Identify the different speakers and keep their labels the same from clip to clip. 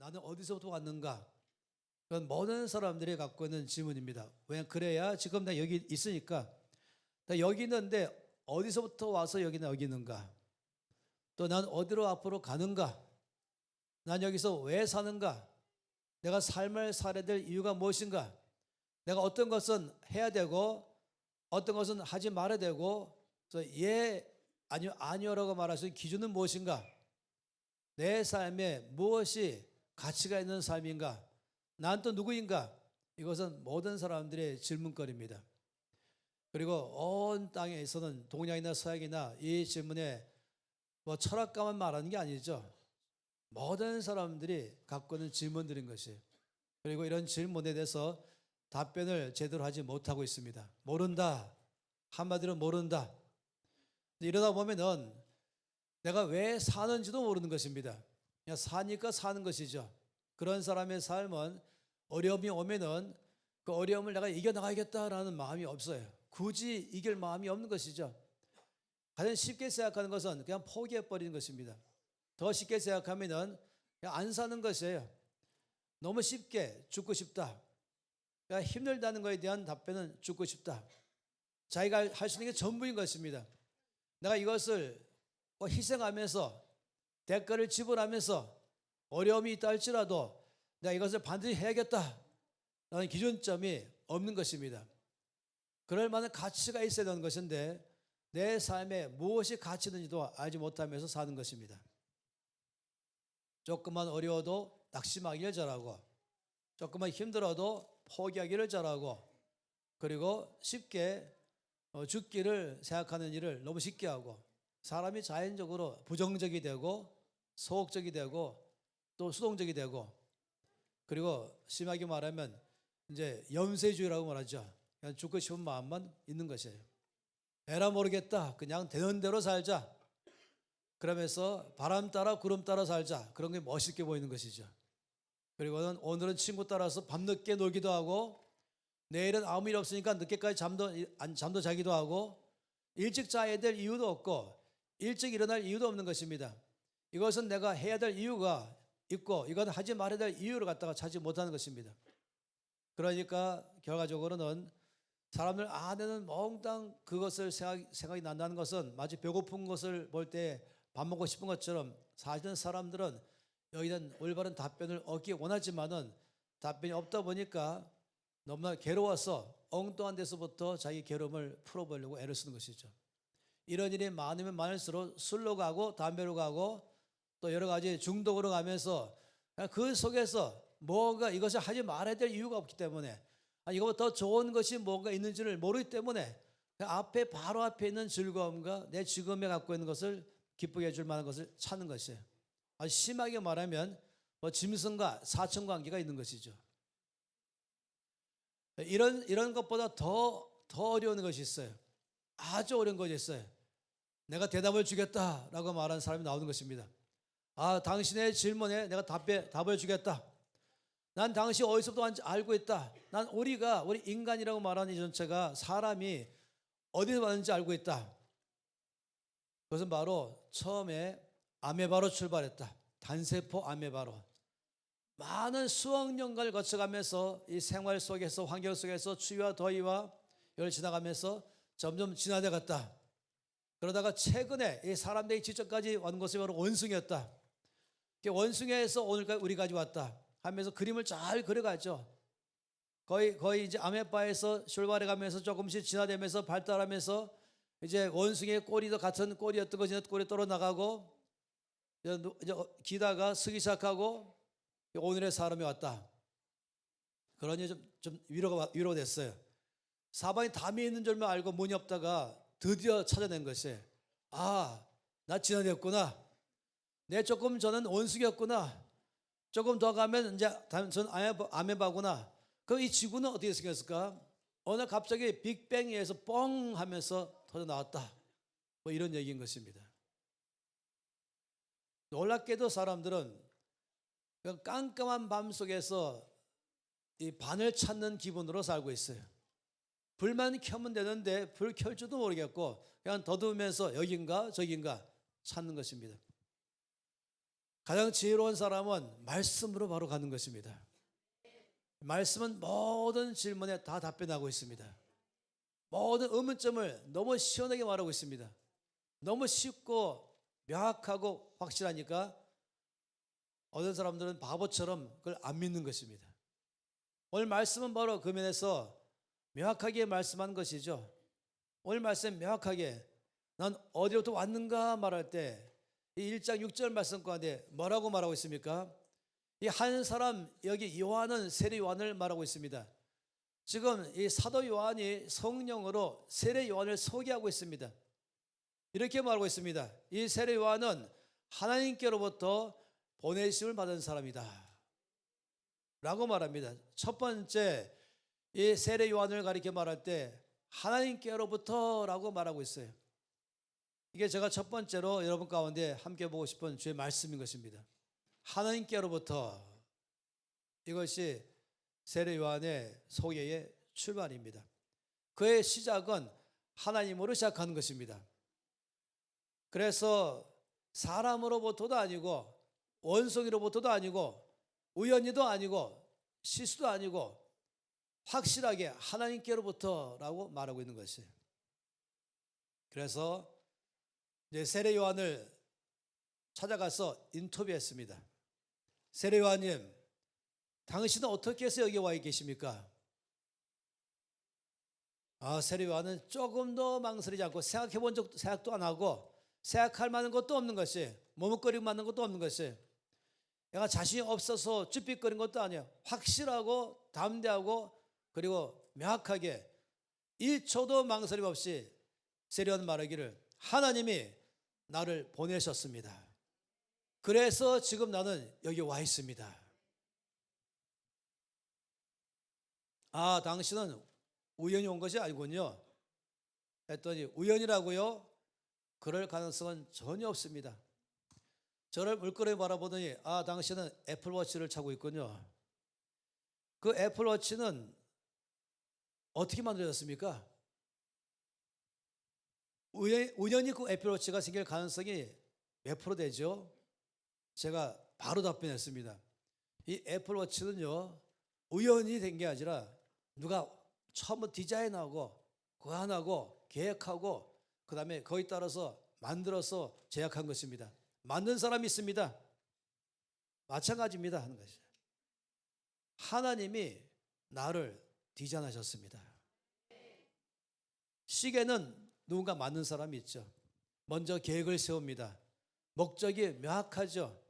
Speaker 1: 나는 어디서부터 왔는가? 그건 모든 사람들이 갖고 있는 질문입니다. 왜 그래야 지금 나 여기 있으니까 나 여기 있는데 어디서부터 와서 여기 있는가? 또 난 어디로 앞으로 가는가? 난 여기서 왜 사는가? 내가 삶을 살아야 될 이유가 무엇인가? 내가 어떤 것은 해야 되고 어떤 것은 하지 말아야 되고 아니요 아니요라고 말할 수 있는 기준은 무엇인가? 내 삶에 무엇이 가치가 있는 삶인가? 난 또 누구인가? 이것은 모든 사람들의 질문거리입니다. 그리고 온 땅에서는 동양이나 서양이나 이 질문에 철학가만 말하는 게 아니죠. 모든 사람들이 갖고 있는 질문들인 것이에요. 그리고 이런 질문에 대해서 답변을 제대로 하지 못하고 있습니다. 모른다. 한마디로 모른다. 이러다 보면은 내가 왜 사는지도 모르는 것입니다. 그냥 사니까 사는 것이죠. 그런 사람의 삶은 어려움이 오면은 그 어려움을 내가 이겨나가야겠다라는 마음이 없어요. 굳이 이길 마음이 없는 것이죠. 가장 쉽게 생각하는 것은 그냥 포기해버리는 것입니다. 더 쉽게 생각하면은 그냥 안 사는 것이에요. 너무 쉽게 죽고 싶다. 그러니까 힘들다는 것에 대한 답변은 죽고 싶다. 자기가 할 수 있는 게 전부인 것입니다. 내가 이것을 희생하면서 대가를 지불하면서 어려움이 있다 할지라도 내가 이것을 반드시 해야겠다라는 기준점이 없는 것입니다. 그럴 만한 가치가 있어야 되는 것인데 내 삶에 무엇이 가치 있는지도 알지 못하면서 사는 것입니다. 조금만 어려워도 낙심하기를 잘하고 조금만 힘들어도 포기하기를 잘하고 그리고 쉽게 죽기를 생각하는 일을 너무 쉽게 하고 사람이 자연적으로 부정적이 되고 소극적이 되고 또 수동적이 되고 그리고 심하게 말하면 이제 염세주의라고 말하죠. 그냥 죽고 싶은 마음만 있는 것이에요. 에라 모르겠다. 그냥 되는 대로 살자. 그러면서 바람 따라 구름 따라 살자. 그런 게 멋있게 보이는 것이죠. 그리고는 오늘은 친구 따라서 밤늦게 놀기도 하고 내일은 아무 일 없으니까 늦게까지 잠도 자기도 하고 일찍 자야 될 이유도 없고 일찍 일어날 이유도 없는 것입니다. 이것은 내가 해야 될 이유가 있고 이건 하지 말아야 될 이유를 갖다가 찾지 못하는 것입니다. 그러니까 결과적으로는 사람들 안에는 몽땅 그것을 생각이 난다는 것은 마치 배고픈 것을 볼 때 밥 먹고 싶은 것처럼 사실은 사람들은 여기는 올바른 답변을 얻기 원하지만은 답변이 없다 보니까 너무나 괴로워서 엉뚱한 데서부터 자기 괴로움을 풀어보려고 애를 쓰는 것이죠. 이런 일이 많으면 많을수록 술로 가고 담배로 가고 또 여러 가지 중독으로 가면서 그 속에서 뭔가 이것을 하지 말아야 될 이유가 없기 때문에 이거보다 더 좋은 것이 뭔가 있는지를 모르기 때문에 앞에 바로 앞에 있는 즐거움과 내 지금에 갖고 있는 것을 기쁘게 해줄 만한 것을 찾는 것이에요. 아주 심하게 말하면 짐승과 사천 관계가 있는 것이죠. 이런 것보다 더 어려운 것이 있어요. 아주 어려운 것이 있어요. 내가 대답을 주겠다라고 말하는 사람이 나오는 것입니다. 당신의 질문에 내가 답을 주겠다. 난 당신이 어디서부터 왔는지 알고 있다. 난 우리 인간이라고 말하는 이 전체가 사람이 어디서 왔는지 알고 있다. 그것은 바로 처음에 아메바로 출발했다. 단세포 아메바로. 많은 수억 년간을 거쳐가면서 이 생활 속에서 환경 속에서 추위와 더위와 이걸 지나가면서 점점 진화돼 갔다. 그러다가 최근에 이 사람들이 지적까지 왔는 것이 바로 원숭이였다. 원숭이에서 오늘까지 우리까지 왔다 하면서 그림을 잘 그려가죠. 거의 이제 아메바에서 출발해 가면서 조금씩 진화되면서 발달하면서 이제 원숭이의 꼬리도 같은 꼬리였던 것이 꼬리 떨어 나가고 이제 기다가 서기 시작하고 오늘의 사람이 왔다. 그러니 좀 위로가 됐어요. 사방에 담이 있는 줄만 알고 문이 없다가 드디어 찾아낸 것이 나 진화됐구나. 저는 원숭이였구나. 조금 더 가면 이제 전 아메바구나. 그럼 이 지구는 어떻게 생겼을까? 오늘 갑자기 빅뱅에 의해서 뻥 하면서 터져 나왔다. 이런 얘기인 것입니다. 놀랍게도 사람들은 깜깜한 밤 속에서 이 반을 찾는 기분으로 살고 있어요. 불만 켜면 되는데 불 켤 줄도 모르겠고 그냥 더듬으면서 여긴가 저긴가 찾는 것입니다. 가장 지혜로운 사람은 말씀으로 바로 가는 것입니다. 말씀은 모든 질문에 다 답변하고 있습니다. 모든 의문점을 너무 시원하게 말하고 있습니다. 너무 쉽고 명확하고 확실하니까 어떤 사람들은 바보처럼 그걸 안 믿는 것입니다. 오늘 말씀은 바로 그 면에서 명확하게 말씀한 것이죠. 오늘 말씀 명확하게 난 어디로부터 왔는가 말할 때 이 1장 6절 말씀 가운데 뭐라고 말하고 있습니까? 이 한 사람, 여기 요한은 세례 요한을 말하고 있습니다. 지금 이 사도 요한이 성령으로 세례 요한을 소개하고 있습니다. 이렇게 말하고 있습니다. 이 세례 요한은 하나님께로부터 보내심을 받은 사람이다 라고 말합니다. 첫 번째, 이 세례 요한을 가리켜 말할 때 하나님께로부터 라고 말하고 있어요. 이게 제가 첫 번째로 여러분 가운데 함께 보고 싶은 주의 말씀인 것입니다. 하나님께로부터, 이것이 세례 요한의 소개의 출발입니다. 그의 시작은 하나님으로 시작하는 것입니다. 그래서 사람으로부터도 아니고 원숭이로부터도 아니고 우연히도 아니고 실수도 아니고 확실하게 하나님께로부터라고 말하고 있는 것이에요. 그래서 이제 세례 요한을 찾아가서 인터뷰했습니다. 세례 요한님, 당신은 어떻게 해서 여기 와 계십니까? 세례 요한은 조금 더 망설이지 않고 생각도 안 하고 생각할 만한 것도 없는 것이, 머뭇거리고 만든 것도 없는 것이, 내가 자신이 없어서 쭈삣거린 것도 아니에요. 확실하고 담대하고 그리고 명확하게 1초도 망설임 없이 세례 요한 말하기를 하나님이 나를 보내셨습니다. 그래서 지금 나는 여기 와 있습니다. 당신은 우연히 온 것이 아니군요 했더니, 우연이라고요? 그럴 가능성은 전혀 없습니다. 저를 물끄러미 바라보더니 당신은 애플워치를 차고 있군요. 그 애플워치는 어떻게 만들어졌습니까? 우연히 그 애플워치가 생길 가능성이 몇 프로 되죠? 제가 바로 답변했습니다. 이 애플워치는요, 우연히 된 게 아니라 누가 처음부터 디자인하고 고안하고 계획하고 그 다음에 거기에 따라서 만들어서 제작한 것입니다. 만든 사람이 있습니다. 마찬가지입니다 하는 것이죠. 하나님이 나를 디자인하셨습니다. 시계는 누군가 만든 사람이 있죠. 먼저 계획을 세웁니다. 목적이 명확하죠.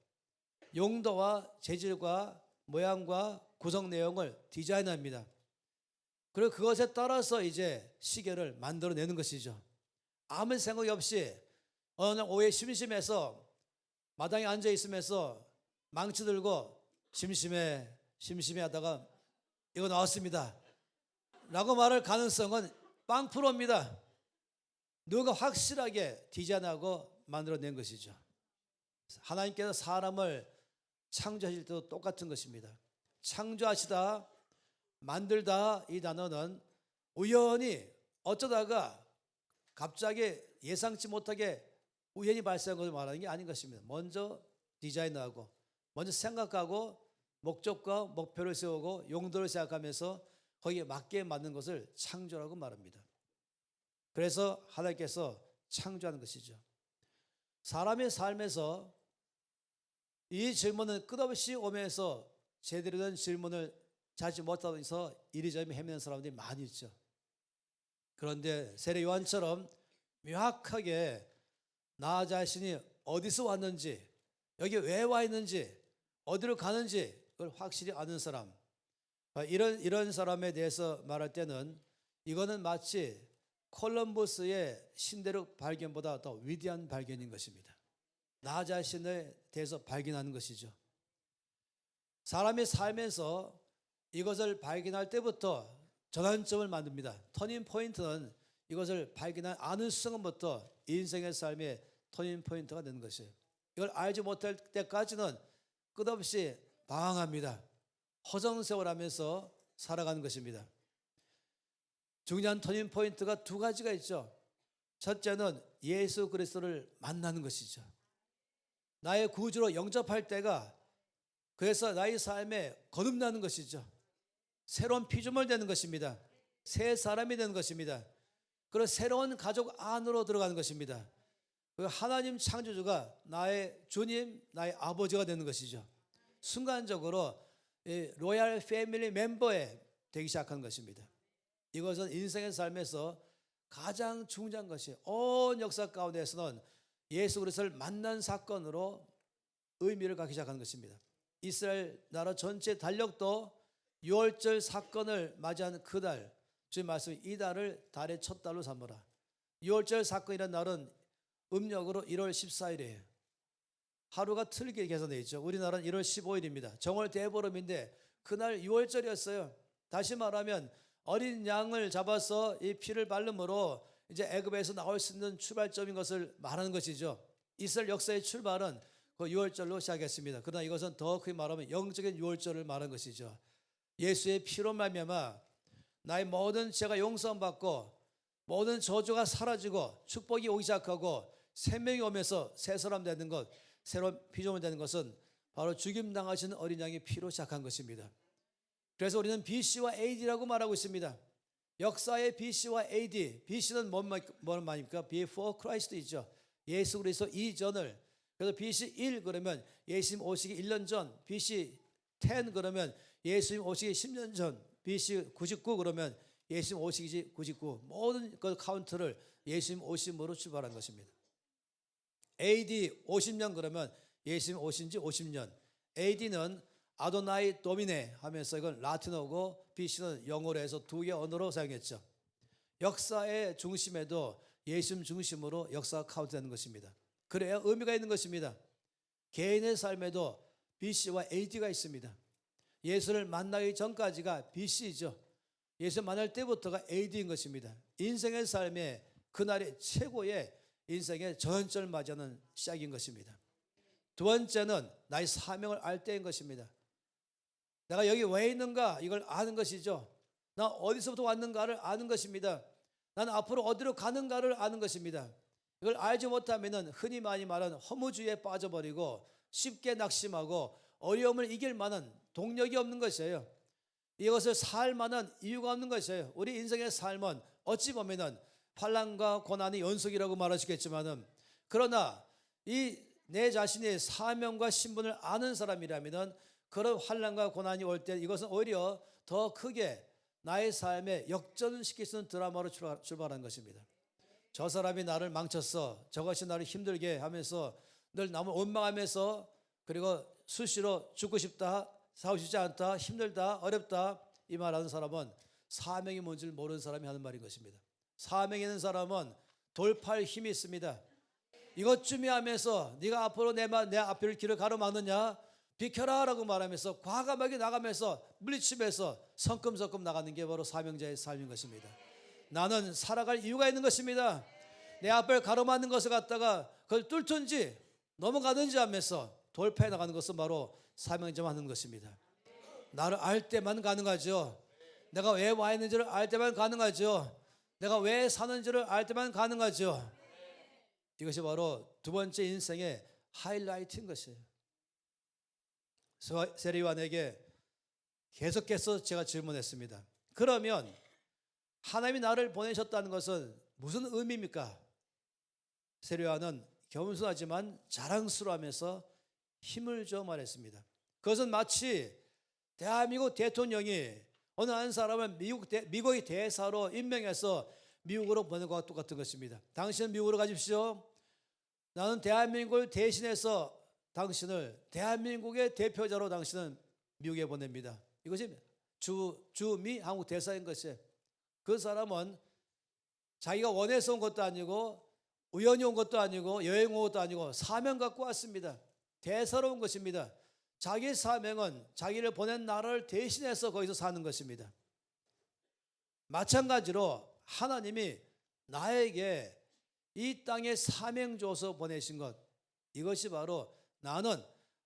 Speaker 1: 용도와 재질과 모양과 구성 내용을 디자인합니다. 그리고 그것에 따라서 이제 시계를 만들어내는 것이죠. 아무 생각이 없이 어느 날 오후에 심심해서 마당에 앉아 있으면서 망치 들고 심심해 하다가 이거 나왔습니다 라고 말할 가능성은 0%입니다. 누가 확실하게 디자인하고 만들어낸 것이죠. 하나님께서 사람을 창조하실 때도 똑같은 것입니다. 창조하시다, 만들다, 이 단어는 우연히 어쩌다가 갑자기 예상치 못하게 우연히 발생한 것을 말하는 게 아닌 것입니다. 먼저 디자인하고 먼저 생각하고 목적과 목표를 세우고 용도를 생각하면서 거기에 맞게 맞는 것을 창조라고 말합니다. 그래서 하나님께서 창조하는 것이죠. 사람의 삶에서 이 질문은 끝없이 오면서 제대로 된 질문을 찾지 못하면서 이리저리 헤매는 사람들이 많이 있죠. 그런데 세례 요한처럼 명확하게 나 자신이 어디서 왔는지, 여기 왜 와 있는지, 어디로 가는지 그걸 확실히 아는 사람, 이런 사람에 대해서 말할 때는 이거는 마치 콜럼버스의 신대륙 발견보다 더 위대한 발견인 것입니다. 나 자신에 대해서 발견하는 것이죠. 사람이 살면서 이것을 발견할 때부터 전환점을 만듭니다. 터닝 포인트는 이것을 발견한 아는 순간부터 인생의 삶의 터닝 포인트가 되는 것이에요. 이걸 알지 못할 때까지는 끝없이 방황합니다. 허송세월하면서 살아가는 것입니다. 중요한 터닝 포인트가 두 가지가 있죠. 첫째는 예수 그리스도를 만나는 것이죠. 나의 구주로 영접할 때가, 그래서 나의 삶에 거듭나는 것이죠. 새로운 피조물 되는 것입니다. 새 사람이 되는 것입니다. 그리고 새로운 가족 안으로 들어가는 것입니다. 그 하나님 창조주가 나의 주님, 나의 아버지가 되는 것이죠. 순간적으로 로얄 패밀리 멤버에 되기 시작한 것입니다. 이것은 인생의 삶에서 가장 중요한 것이, 온 역사 가운데서는 예수 그리스도를 만난 사건으로 의미를 갖기 시작한 것입니다. 이스라엘 나라 전체 달력도 6월절 사건을 맞이한 그달, 주님 말씀, 이 달을 달의 첫 달로 삼으라. 6월절 사건이라는 날은 음력으로 1월 14일이에요. 하루가 틀리게 계산되어 있죠. 우리나라는 1월 15일입니다. 정월 대보름인데 그날 6월절이었어요. 다시 말하면 어린 양을 잡아서 이 피를 바름으로 이제 애굽에서 나올 수 있는 출발점인 것을 말하는 것이죠. 이스라엘 역사의 출발은 그 6월절로 시작했습니다. 그러나 이것은 더 크게 말하면 영적인 6월절을 말하는 것이죠. 예수의 피로 말미암아 나의 모든 죄가 용서받고 모든 저주가 사라지고 축복이 오기 시작하고 생명이 오면서 새 사람 되는 것, 새로운 피조물 되는 것은 바로 죽임당하신 어린 양의 피로 시작한 것입니다. 그래서 우리는 BC와 AD라고 말하고 있습니다. 역사의 BC와 AD, BC는 뭔 말입니까? Before Christ이죠. 예수 그리스도 이전을. 그래서 BC 1 그러면 예수님 오시기 1년 전, BC 10 그러면 예수님 오시기 10년 전, BC 99 그러면 예수님 오시기 99, 모든 그 카운트를 예수님 오심으로 출발한 것입니다. AD 50년 그러면 예수님 오신 지 50년. AD는 아도나이 도미네 하면서 이건 라틴어고 BC는 영어로 해서 두 개 언어로 사용했죠. 역사의 중심에도 예수님 중심으로 역사가 카운트되는 것입니다. 그래야 의미가 있는 것입니다. 개인의 삶에도 BC와 AD가 있습니다. 예수를 만나기 전까지가 BC죠. 예수 만날 때부터가 AD인 것입니다. 인생의 삶에 그날이 최고의 인생의 전환점을 맞이하는 시작인 것입니다. 두 번째는 나의 사명을 알 때인 것입니다. 내가 여기 왜 있는가 이걸 아는 것이죠. 나 어디서부터 왔는가를 아는 것입니다. 나는 앞으로 어디로 가는가를 아는 것입니다. 이걸 알지 못하면 흔히 많이 말하는 허무주의에 빠져버리고 쉽게 낙심하고 어려움을 이길 만한 동력이 없는 것이에요. 이것을 살 만한 이유가 없는 것이에요. 우리 인생의 삶은 어찌 보면 환난과 고난의 연속이라고 말하시겠지만은, 그러나 이 내 자신의 사명과 신분을 아는 사람이라면 그런 환난과 고난이 올 때 이것은 오히려 더 크게 나의 삶에 역전시킬 수 있는 드라마로 출발한 것입니다. 저 사람이 나를 망쳤어, 저것이 나를 힘들게 하면서 늘 남을 원망하면서, 그리고 수시로 죽고 싶다, 사고 싶지 않다, 힘들다, 어렵다 이 말하는 사람은 사명이 뭔지를 모르는 사람이 하는 말인 것입니다. 사명이 있는 사람은 돌파할 힘이 있습니다. 이것쯤이 하면서 네가 앞으로 내 앞을 길을 가로막느냐, 비켜라 라고 말하면서 과감하게 나가면서 물리치면서 성큼성큼 나가는 게 바로 사명자의 삶인 것입니다. 나는 살아갈 이유가 있는 것입니다. 내 앞을 가로막는 것을 갖다가 그걸 뚫든지 넘어가든지 하면서 돌파해 나가는 것은 바로 사명자만 하는 것입니다. 나를 알 때만 가능하죠. 내가 왜 와 있는지를 알 때만 가능하죠. 내가 왜 사는지를 알 때만 가능하죠. 이것이 바로 두 번째 인생의 하이라이트인 것이에요. 세리완에게 계속해서 제가 질문했습니다. 그러면 하나님이 나를 보내셨다는 것은 무슨 의미입니까? 세리완은 겸손하지만 자랑스러워하면서 힘을 줘 말했습니다. 그것은 마치 대한민국 대통령이 어느 한 사람을 미국의 대사로 임명해서 미국으로 보낸 것과 똑같은 것입니다. 당신은 미국으로 가십시오. 나는 대한민국을 대신해서 당신을 대한민국의 대표자로 당신은 미국에 보냅니다. 이것이 주미 한국 대사인 것이에요. 그 사람은 자기가 원해서 온 것도 아니고 우연히 온 것도 아니고 여행 온 것도 아니고 사명 갖고 왔습니다. 대사로 온 것입니다. 자기 사명은 자기를 보낸 나라를 대신해서 거기서 사는 것입니다. 마찬가지로 하나님이 나에게 이 땅에 사명 줘서 보내신 것, 이것이 바로 나는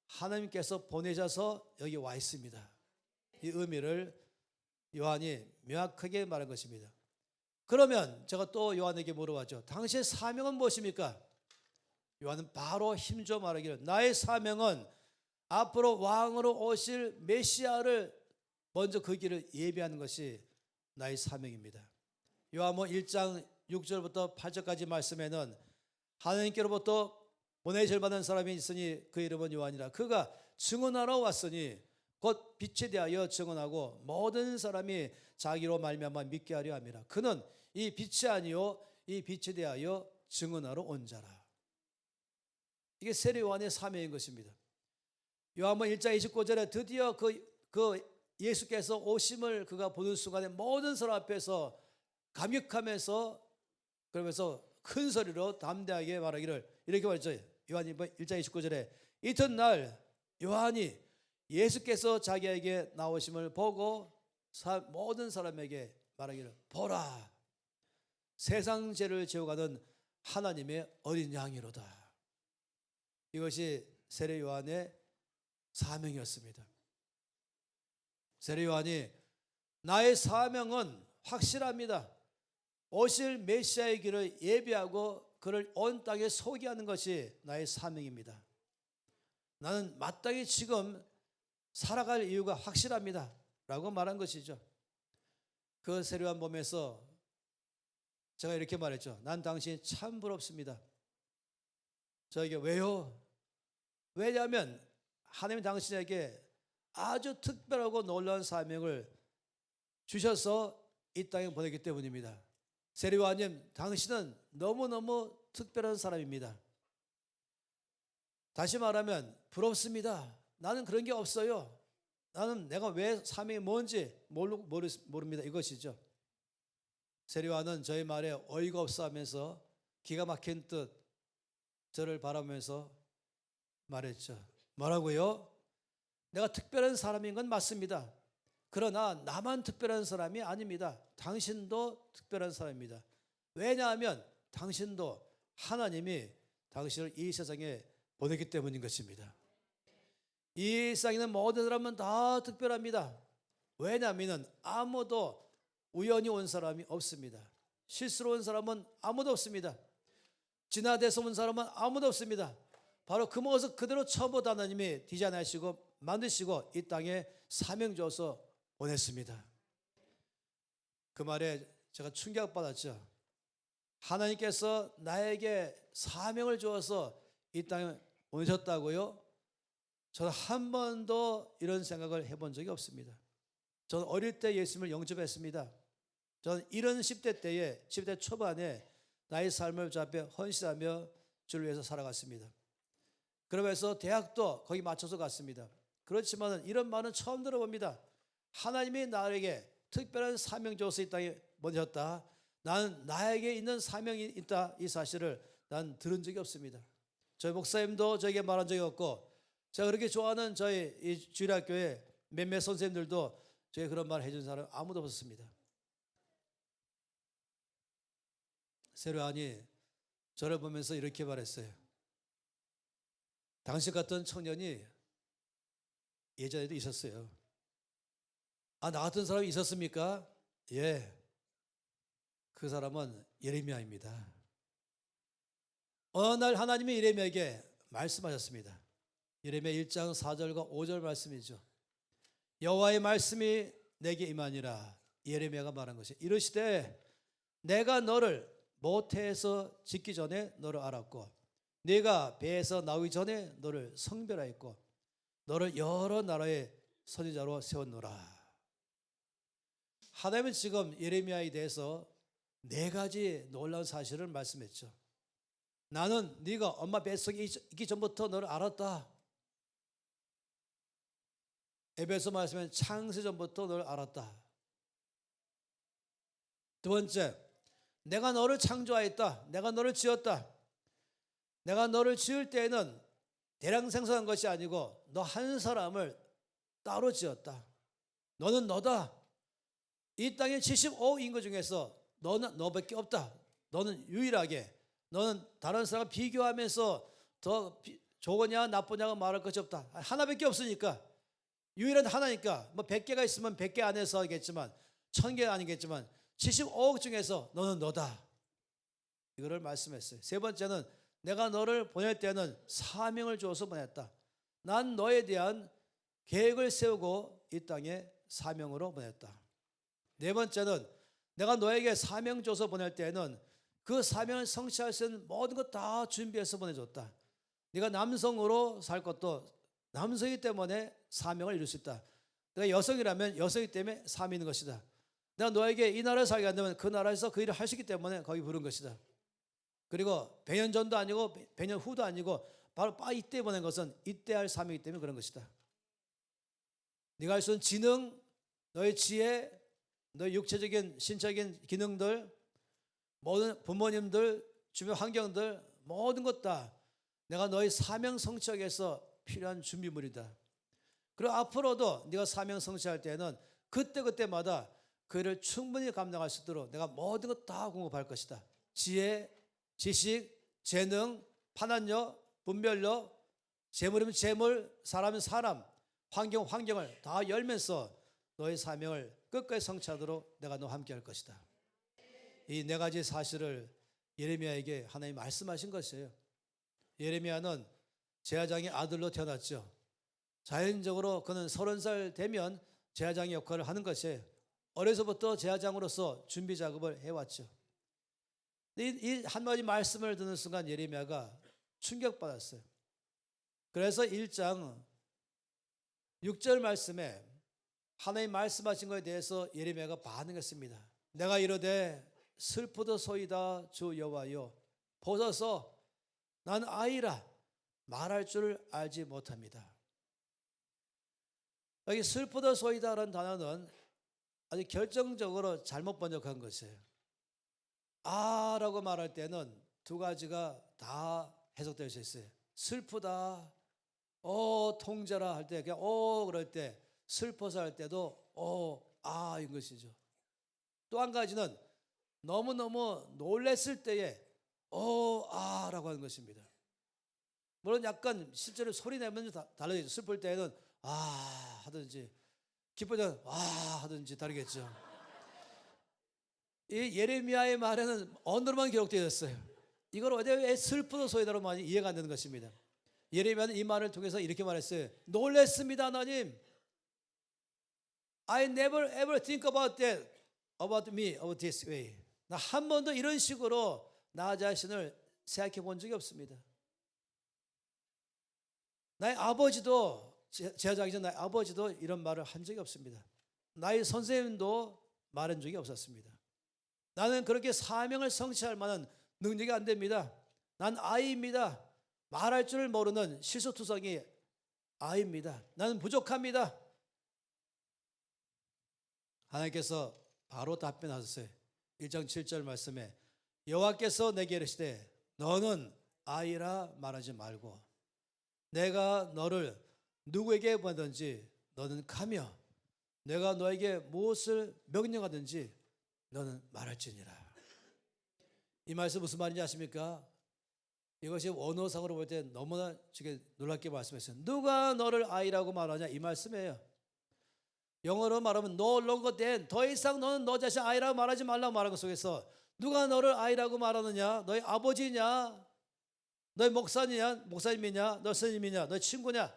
Speaker 1: 하나님께서 보내셔서 여기 와 있습니다. 이 의미를 요한이 명확하게 말한 것입니다. 그러면 제가 또 요한에게 물어봤죠. 당신의 사명은 무엇입니까? 요한은 바로 힘줘 말하기를 나의 사명은 앞으로 왕으로 오실 메시아를 먼저 그 길을 예비하는 것이 나의 사명입니다. 요한복음 1장 6절부터 8절까지 말씀에는 하나님께로부터 보내실 받은 사람이 있으니 그 이름은 요한이라. 그가 증언하러 왔으니 곧 빛에 대하여 증언하고 모든 사람이 자기로 말미암아 믿게 하려 함이라. 그는 이 빛이 아니요 이 빛에 대하여 증언하러 온 자라. 이게 세례 요한의 사명인 것입니다. 요한복음 1장 29절에 드디어 그 예수께서 오심을 그가 보는 순간에 모든 사람 앞에서 감격하면서 그러면서 큰 소리로 담대하게 말하기를 이렇게 말했죠. 요한복음 1장 29절에 이튿날 요한이 예수께서 자기에게 나오심을 보고 모든 사람에게 말하기를 보라 세상 죄를 지어가는 하나님의 어린 양이로다. 이것이 세례 요한의 사명이었습니다. 세례 요한이 나의 사명은 확실합니다. 오실 메시아의 길을 예비하고 그를 온 땅에 소개하는 것이 나의 사명입니다. 나는 마땅히 지금 살아갈 이유가 확실합니다 라고 말한 것이죠. 그 세례 요한 보면서 제가 이렇게 말했죠. 난 당신이 참 부럽습니다. 저에게 왜요? 왜냐하면 하나님이 당신에게 아주 특별하고 놀라운 사명을 주셔서 이 땅에 보냈기 때문입니다. 세례 요한님, 당신은 너무너무 특별한 사람입니다. 다시 말하면 부럽습니다. 나는 그런 게 없어요. 나는 내가 왜 사명이 뭔지 모릅니다. 이것이죠. 세례 요한은 저의 말에 어이가 없어 하면서 기가 막힌 뜻 저를 바라보면서 말했죠. 뭐라고요? 내가 특별한 사람인 건 맞습니다. 그러나 나만 특별한 사람이 아닙니다. 당신도 특별한 사람입니다. 왜냐하면 당신도 하나님이 당신을 이 세상에 보냈기 때문인 것입니다. 이 세상에 있는 모든 사람은 다 특별합니다. 왜냐하면 아무도 우연히 온 사람이 없습니다. 실수로 온 사람은 아무도 없습니다. 진화돼서 온 사람은 아무도 없습니다. 바로 그 모습 그대로 처음부터 하나님이 디자인하시고 만드시고 이 땅에 사명 줘서 보냈습니다. 그 말에 제가 충격받았죠. 하나님께서 나에게 사명을 주어서 이 땅에 보내셨다고요? 저는 한 번도 이런 생각을 해본 적이 없습니다. 저는 어릴 때 예수님을 영접했습니다. 저는 이런 10대 초반에 나의 삶을 주 앞에 헌신하며 주를 위해서 살아갔습니다. 그러면서 대학도 거기 맞춰서 갔습니다. 그렇지만 이런 말은 처음 들어봅니다. 하나님이 나에게 특별한 사명 줘서 이 땅에 보내셨다. 나는 나에게 있는 사명이 있다. 이 사실을 난 들은 적이 없습니다. 저희 목사님도 저에게 말한 적이 없고 제가 그렇게 좋아하는 저희 이 주일학교에 몇몇 선생님들도 저에게 그런 말 해준 사람 아무도 없었습니다. 세례 요한이 저를 보면서 이렇게 말했어요. 당신 같은 청년이 예전에도 있었어요. 아, 나 같은 사람이 있었습니까? 예. 그 사람은 예레미야입니다. 어느 날 하나님이 예레미야에게 말씀하셨습니다. 예레미야 1장 4절과 5절 말씀이죠. 여호와의 말씀이 내게 임하니라. 예레미야가 말한 것이 이르시되 내가 너를 모태에서 짓기 전에 너를 알았고 네가 배에서 나오기 전에 너를 성별하였고 너를 여러 나라의 선지자로 세웠노라. 하나님은 지금 예레미야에 대해서 4가지 놀라운 사실을 말씀했죠. 나는 네가 엄마 뱃속에 있기 전부터 너를 알았다. 에베소 말씀은 창세전부터 너를 알았다. 두 번째, 내가 너를 창조하였다. 내가 너를 지었다. 내가 너를 지을 때에는 대량 생성한 것이 아니고 너 한 사람을 따로 지었다. 너는 너다. 이 땅에 75인구 중에서 너는 너밖에 없다. 너는 유일하게 너는 다른 사람과 비교하면서 더 좋으냐 나쁘냐가 말할 것이 없다. 하나밖에 없으니까 유일한 하나니까 뭐 100개가 있으면 100개 안에서 하겠지만 1000개가 아니겠지만 75억 중에서 너는 너다. 이거를 말씀했어요. 세 번째는 내가 너를 보낼 때는 사명을 주어서 보냈다. 난 너에 대한 계획을 세우고 이 땅에 사명으로 보냈다. 네 번째는 내가 너에게 사명 줘서 보낼 때는 그 사명을 성취할 수 있는 모든 것 다 준비해서 보내줬다. 네가 남성으로 살 것도 남성이기 때문에 사명을 이룰 수 있다. 내가 여성이라면 여성이기 때문에 사명이 있는 것이다. 내가 너에게 이 나라에 살게 한다면 그 나라에서 그 일을 할 수 있기 때문에 거기 부른 것이다. 그리고 100년 전도 아니고 100년 후도 아니고 바로 이때 보낸 것은 이때 할 사명이기 때문에 그런 것이다. 네가 할 수 있는 지능, 너의 지혜, 너의 육체적인 신체적인 기능들, 모든 부모님들, 주변 환경들 모든 것 다 내가 너의 사명 성취하기 위해서 필요한 준비물이다. 그리고 앞으로도 네가 사명 성취할 때는 그때그때마다 그 일을 충분히 감당할 수 있도록 내가 모든 것 다 공급할 것이다. 지혜, 지식, 재능, 판단력, 분별력, 재물이면 재물, 사람이면 사람, 환경을 다 열면서 너의 사명을 끝까지 성취하도록 내가 너와 함께 할 것이다. 이 네 가지 사실을 예레미야에게 하나님이 말씀하신 것이에요. 예레미야는 제사장의 아들로 태어났죠. 자연적으로 그는 30살 되면 제사장의 역할을 하는 것이에요. 어려서부터 제사장으로서 준비 작업을 해왔죠. 이 한마디 말씀을 듣는 순간 예레미야가 충격받았어요. 그래서 1장 6절 말씀에 하나님 말씀하신 것에 대해서 예레미야가 반응했습니다. 내가 이르되 슬프도소이다 주 여호와여 보소서 난 아이라 말할 줄 알지 못합니다. 여기 슬프도소이다라는 단어는 아주 결정적으로 잘못 번역한 것이에요. 아라고 말할 때는 두 가지가 다 해석될 수 있어요. 슬프다, 통제라 할 때, 그냥 그럴 때, 슬퍼서 할 때도 아인 것이죠. 또 한 가지는 너무너무 놀랬을 때에 아라고 하는 것입니다. 물론 약간 실제로 소리 내면서 달라지죠. 슬플 때는 아 하든지 기쁠 때는 와 하든지 다르겠죠. 이 예레미야의 말에는 언어로만 기록되어 있어요. 이걸 왜 슬프도 소이다로 많이 이해가 안 되는 것입니다. 예레미야는 이 말을 통해서 이렇게 말했어요. 놀랬습니다 하나님. I never ever think about that, about me, about this way. 나 한 번도 이런 식으로 나 자신을 생각해 본 적이 없습니다. 나의 아버지도 제사장이 전 나의 아버지도 이런 말을 한 적이 없습니다. 나의 선생님도 말한 적이 없었습니다. 나는 그렇게 사명을 성취할 만한 능력이 안 됩니다. 난 아이입니다. 말할 줄 모르는 실수투성이 아이입니다. 나는 부족합니다. 하나님께서 바로 답변하셨어요. 1장 7절 말씀에 여호와께서 내게 이르시되 너는 아이라 말하지 말고 내가 너를 누구에게 보내든지 너는 가며 내가 너에게 무엇을 명령하든지 너는 말할지니라. 이 말씀 무슨 말인지 아십니까? 이것이 원어상으로 볼 때 너무나 놀랍게 말씀했어요. 누가 너를 아이라고 말하냐 이 말씀이에요. 영어로 말하면 no longer than, 더 이상 너는 너 자신 아이라고 말하지 말라고 말한 것 속에서 누가 너를 아이라고 말하느냐? 너희 아버지냐? 너희 목사님이냐? 너 스님이냐? 너희 친구냐?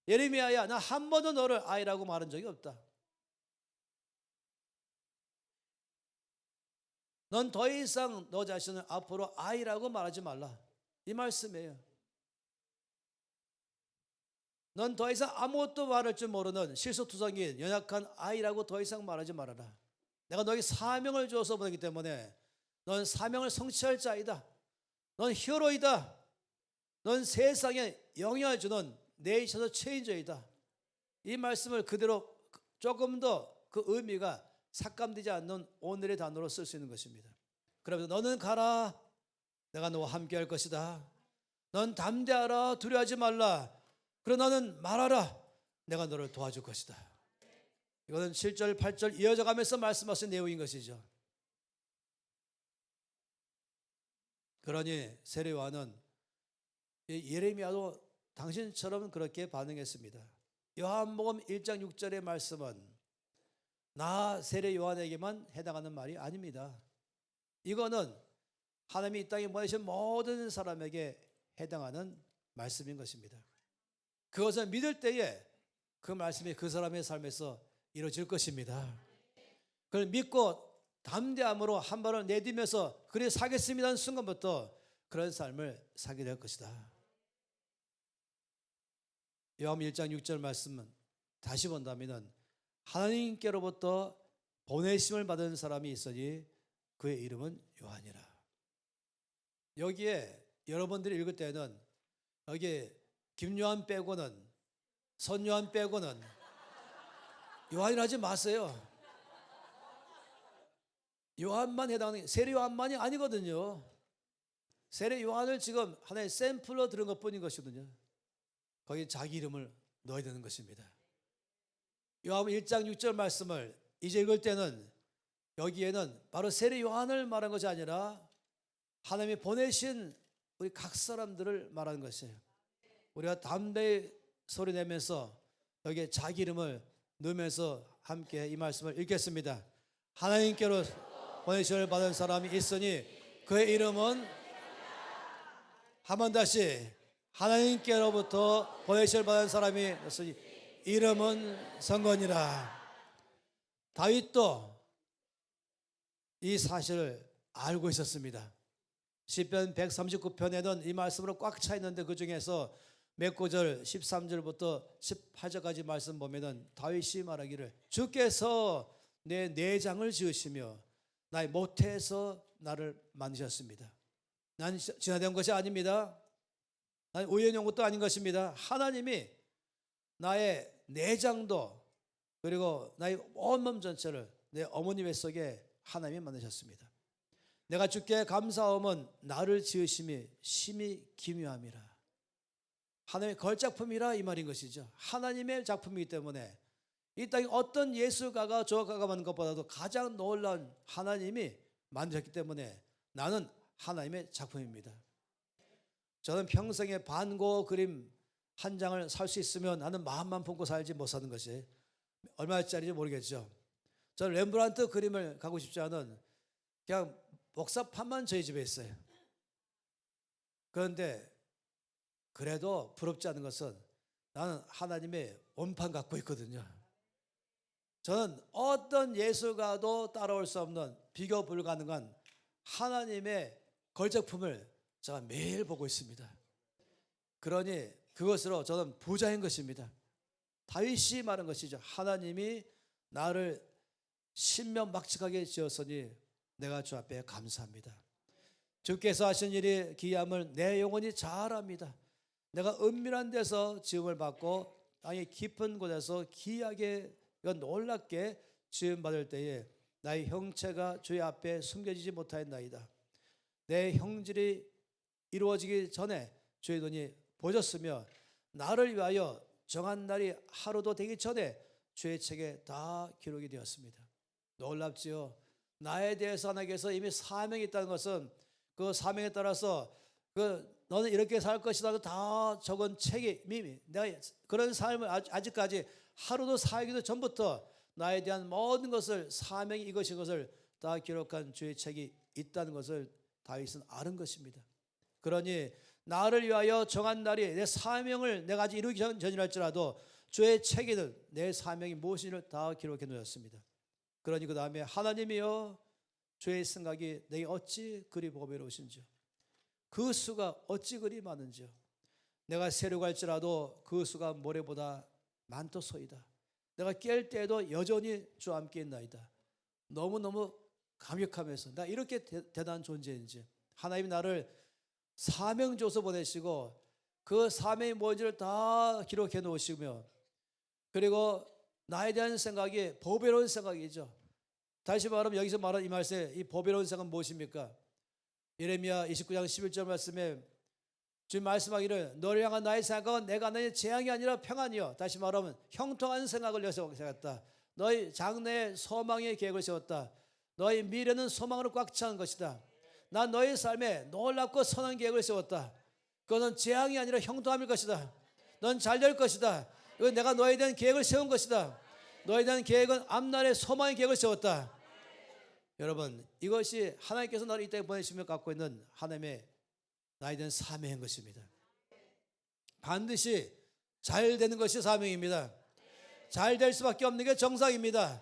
Speaker 1: 예레미야야, 나 한 번도 너를 아이라고 말한 적이 없다. 넌 더 이상 너 자신을 앞으로 아이라고 말하지 말라. 이 말씀이에요. 넌 더 이상 아무것도 말할 줄 모르는 실수투성인 연약한 아이라고 더 이상 말하지 말아라. 내가 너에게 사명을 주어서 보내기 때문에 넌 사명을 성취할 자이다. 넌 히어로이다. 넌 세상에 영향을 주는 네이처 체인저이다. 이 말씀을 그대로 조금 더 그 의미가 삭감되지 않는 오늘의 단어로 쓸 수 있는 것입니다. 그러면서 너는 가라. 내가 너와 함께 할 것이다. 넌 담대하라. 두려워하지 말라. 그러나 너는 말하라. 내가 너를 도와줄 것이다. 이거는 7절, 8절 이어져 가면서 말씀하신 내용인 것이죠. 그러니 세례요한은 예레미야도 당신처럼 그렇게 반응했습니다. 요한복음 1장 6절의 말씀은 나 세례요한에게만 해당하는 말이 아닙니다. 이거는 하나님이 이 땅에 보내신 모든 사람에게 해당하는 말씀인 것입니다. 그것을 믿을 때에 그 말씀이 그 사람의 삶에서 이루어질 것입니다. 그걸 믿고 담대함으로 한 발을 내딛으면서 그래 사겠습니다는 순간부터 그런 삶을 살게 될 것이다. 요한복음 1장 6절 말씀은 다시 본다면 하나님께로부터 보내심을 받은 사람이 있으니 그의 이름은 요한이라. 여기에 여러분들이 읽을 때는 여기에 김요한 빼고는, 선요한 빼고는 요한이라 하지 마세요. 요한만 해당하는, 세례 요한만이 아니거든요. 세례 요한을 지금 하나의 샘플로 들은 것뿐인 것이거든요. 거기에 자기 이름을 넣어야 되는 것입니다. 요한복음 1장 6절 말씀을 이제 읽을 때는 여기에는 바로 세례 요한을 말한 것이 아니라 하나님이 보내신 우리 각 사람들을 말하는 것이에요. 우리가 담대히 소리 내면서 여기에 자기 이름을 넣으면서 함께 이 말씀을 읽겠습니다. 하나님께로 보내심을 받은 사람이 있으니 그의 이름은, 한 번 다시, 하나님께로부터 보내심을 받은 사람이 있으니 이름은 선건이라. 다윗도 이 사실을 알고 있었습니다. 시편 139편에는 이 말씀으로 꽉 차 있는데 그 중에서 몇 구절 13절부터 18절까지 말씀 보면은 다윗이 말하기를 주께서 내 내장을 지으시며 나의 모태에서 나를 만드셨습니다. 난 진화된 것이 아닙니다. 난 우연한 것도 아닌 것입니다. 하나님이 나의 내장도 그리고 나의 온몸 전체를 내 어머니 뱃속에 하나님이 만드셨습니다. 내가 주께 감사함은 나를 지으심이 심히 기묘함이라. 하나님의 걸작품이라 이 말인 것이죠. 하나님의 작품이기 때문에 이 땅에 어떤 예술가가 조각가가 만든 것보다도 가장 놀라운 하나님이 만드셨기 때문에 나는 하나님의 작품입니다. 저는 평생에 반고 그림 한 장을 살 수 있으면 나는 마음만 품고 살지 못 사는 것이 얼마짜리인지 모르겠죠. 저는 렘브란트 그림을 갖고 싶지 않은 그냥 목사판만 저희 집에 있어요. 그런데 그래도 부럽지 않은 것은 나는 하나님의 원판 갖고 있거든요. 저는 어떤 예술가도 따라올 수 없는 비교 불가능한 하나님의 걸작품을 제가 매일 보고 있습니다. 그러니 그것으로 저는 부자인 것입니다. 다윗이 말한 것이죠. 하나님이 나를 신명막측하게 지었으니 내가 주 앞에 감사합니다. 주께서 하신 일이 기이함을 내 영혼이 잘 압니다. 내가 은밀한 데서 지음을 받고 땅의 깊은 곳에서 기이하게 놀랍게 지음받을 때에 나의 형체가 주의 앞에 숨겨지지 못하였나이다. 내 형질이 이루어지기 전에 주의 눈이 보셨으며 나를 위하여 정한 날이 하루도 되기 전에 주의 책에 다 기록이 되었습니다. 놀랍지요. 나에 대해서 하나님께서 이미 사명이 있다는 것은 그 사명에 따라서 너는 이렇게 살 것이다 다 적은 책이 이미 내가 그런 삶을 아직까지 하루도 살기도 전부터 나에 대한 모든 것을 사명이 이것인 것을 다 기록한 주의 책이 있다는 것을 다윗은 아는 것입니다. 그러니 나를 위하여 정한 날이 내 사명을 내가 아직 이루기 전이랄지라도 주의 책에는 내 사명이 무엇인지를 다 기록해 놓았습니다. 그러니 그 다음에 하나님이여 주의 생각이 내게 어찌 그리 보배로우신지요. 그 수가 어찌 그리 많은지요. 내가 세려갈지라도 그 수가 모래보다 많도소이다. 내가 깰 때에도 여전히 주와 함께 있나이다. 너무너무 감격하면서 나 이렇게 대단한 존재인지 하나님이 나를 사명 줘서 보내시고 그 사명이 뭔지를 다 기록해 놓으시며 그리고 나에 대한 생각이 보배로운 생각이죠. 다시 말하면 여기서 말하는 이 말씀에 이 보배로운 생각은 무엇입니까? 예레미야 29장 11절 말씀에 주님 말씀하기를 너를 향한 나의 생각은 내가 너의 재앙이 아니라 평안이요. 다시 말하면 형통한 생각을 여기서 세웠다. 너희 장래에 소망의 계획을 세웠다. 너희 미래는 소망으로 꽉 찬 것이다. 난 너의 삶에 놀랍고 선한 계획을 세웠다. 그것은 재앙이 아니라 형통함일 것이다. 넌 잘 될 것이다. 이건 내가 너에 대한 계획을 세운 것이다. 너에 대한 계획은 앞날의 소망의 계획을 세웠다. 여러분, 이것이 하나님께서 나를 이 땅에 보내시며 갖고 있는 하나님의 나에 대한 사명인 것입니다. 반드시 잘 되는 것이 사명입니다. 잘 될 수밖에 없는 게 정상입니다.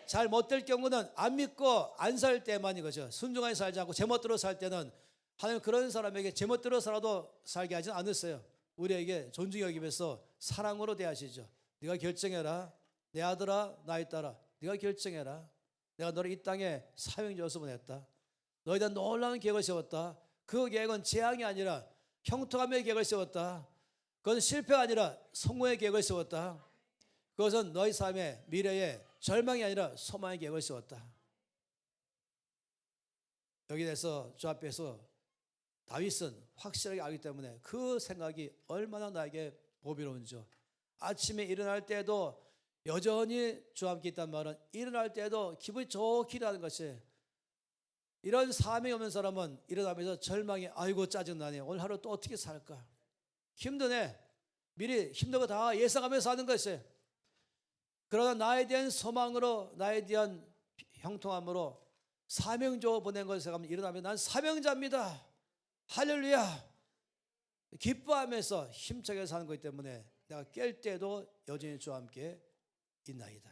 Speaker 1: 잘 못 될 경우는 안 믿고 안 살 때만인 거죠. 순종하게 살지 않고 제멋대로 살 때는 하나님 그런 사람에게 제멋대로 살아도 살게 하진 않으세요. 우리에게 존중히 여기면서 사랑으로 대하시죠. 네가 결정해라. 내 아들아, 나의 딸아, 네가 결정해라. 내가 너를 이 땅에 사명자로서 보냈다. 너에 대한 놀라운 계획을 세웠다. 그 계획은 재앙이 아니라 형통함의 계획을 세웠다. 그것은 실패가 아니라 성공의 계획을 세웠다. 그것은 너희 삶의 미래의 절망이 아니라 소망의 계획을 세웠다. 여기 대해서 주 앞에서 다윗은 확실하게 알기 때문에 그 생각이 얼마나 나에게 보배로운지. 아침에 일어날 때도 여전히 주와 함께 있단 말은 일어날 때도 기분이 좋게 일어나는 것이, 이런 사명이 없는 사람은 일어나면서 절망이 아이고 짜증나네, 오늘 하루 또 어떻게 살까, 힘드네, 미리 힘든 거 다 예상하면서 사는 것이. 그러나 나에 대한 소망으로, 나에 대한 형통함으로 사명조 보낸 것을 생각하면 일어나면 난 사명자입니다, 할렐루야, 기뻐하면서 힘차게 사는 것이기 때문에 내가 깰 때도 여전히 주와 함께 있나이다.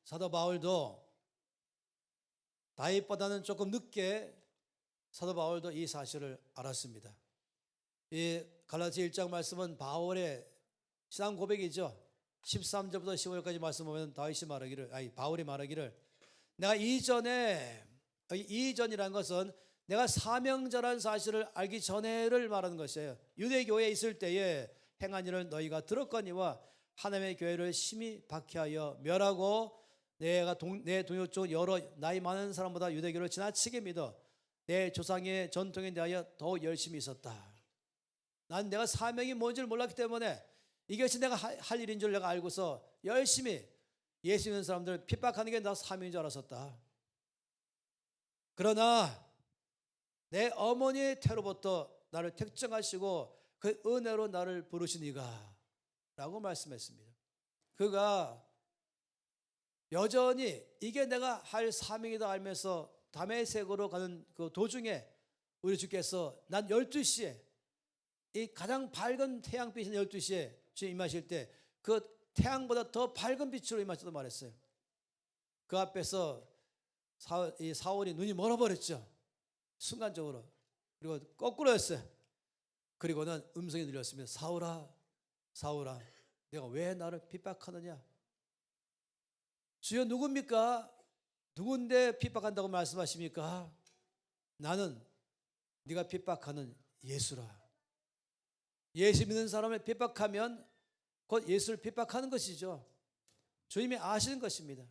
Speaker 1: 사도 바울도 다윗보다는 조금 늦게 사도 바울도 이 사실을 알았습니다. 이 갈라디아 1장 말씀은 바울의 신앙 고백이죠. 13절부터 15절까지 말씀 보면 바울이 말하기를 내가 이전이라는 것은 내가 사명자라는 사실을 알기 전에를 말하는 것이에요. 유대교회에 있을 때에 행한 일을 너희가 들었거니와 하나님의 교회를 심히 박해하여 멸하고 내 동료 쪽 여러 나이 많은 사람보다 유대교를 지나치게 믿어 내 조상의 전통에 대하여 더 열심히 있었다. 난 내가 사명이 뭔지를 몰랐기 때문에 이것이 내가 할 일인 줄 내가 알고서 열심히 예수 믿는 사람들을 핍박하는 게 나 사명인 줄 알았었다. 그러나 내 어머니의 태로부터 나를 택정하시고 그 은혜로 나를 부르시니가 라고 말씀했습니다. 그가 여전히 이게 내가 할 사명이다 알면서 다메섹으로 가는 그 도중에 우리 주께서 난 12시에 이 가장 밝은 태양빛인 12시에 주님 임하실 때 그 태양보다 더 밝은 빛으로 임하시다고 말했어요. 그 앞에서 사울이 눈이 멀어버렸죠. 순간적으로. 그리고 거꾸로 했어요. 그리고는 음성이 들렸습니다. 사울아, 사울아, 내가 왜 나를 핍박하느냐? 주여 누굽니까? 누군데 핍박한다고 말씀하십니까? 나는 네가 핍박하는 예수라. 예수 믿는 사람을 핍박하면 곧 예수를 핍박하는 것이죠. 주님이 아시는 것입니다.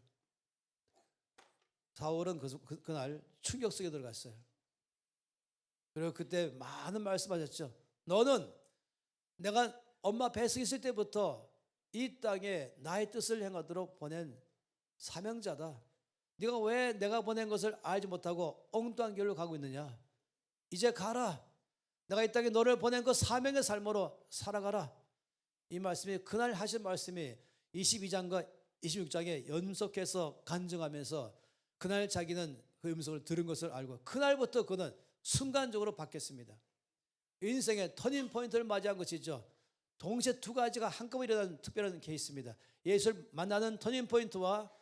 Speaker 1: 사울은 그날 충격 속에 들어갔어요. 그리고 그때 많은 말씀하셨죠. 너는 내가 엄마 뱃속에 있을 때부터 이 땅에 나의 뜻을 행하도록 보낸 사명자다. 네가 왜 내가 보낸 것을 알지 못하고 엉뚱한 길로 가고 있느냐? 이제 가라. 내가 이 땅에 너를 보낸 그 사명의 삶으로 살아가라. 이 말씀이 그날 하신 말씀이 22장과 26장에 연속해서 간증하면서 그날 자기는 그 음성을 들은 것을 알고 그날부터 그는 순간적으로 바뀌었습니다. 인생의 터닝 포인트를 맞이한 것이죠. 동시에 두 가지가 한꺼번에 일어나는 특별한 케이스입니다. 예수를 만나는 터닝 포인트와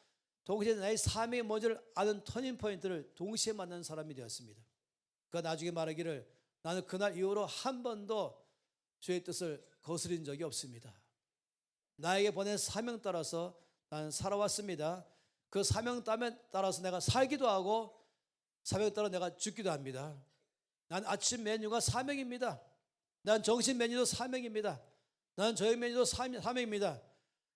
Speaker 1: 동시에 나의 사명이 뭔지를 아는 터닝 포인트를 동시에 만나는 사람이 되었습니다. 그가 나중에 말하기를 나는 그날 이후로 한 번도 주의 뜻을 거스린 적이 없습니다. 나에게 보낸 사명 따라서 나는 살아왔습니다. 그 사명 따라서 내가 살기도 하고 사명 따라 내가 죽기도 합니다. 난 아침 메뉴가 사명입니다. 난 점심 메뉴도 사명입니다. 난 저녁 메뉴도 사명입니다.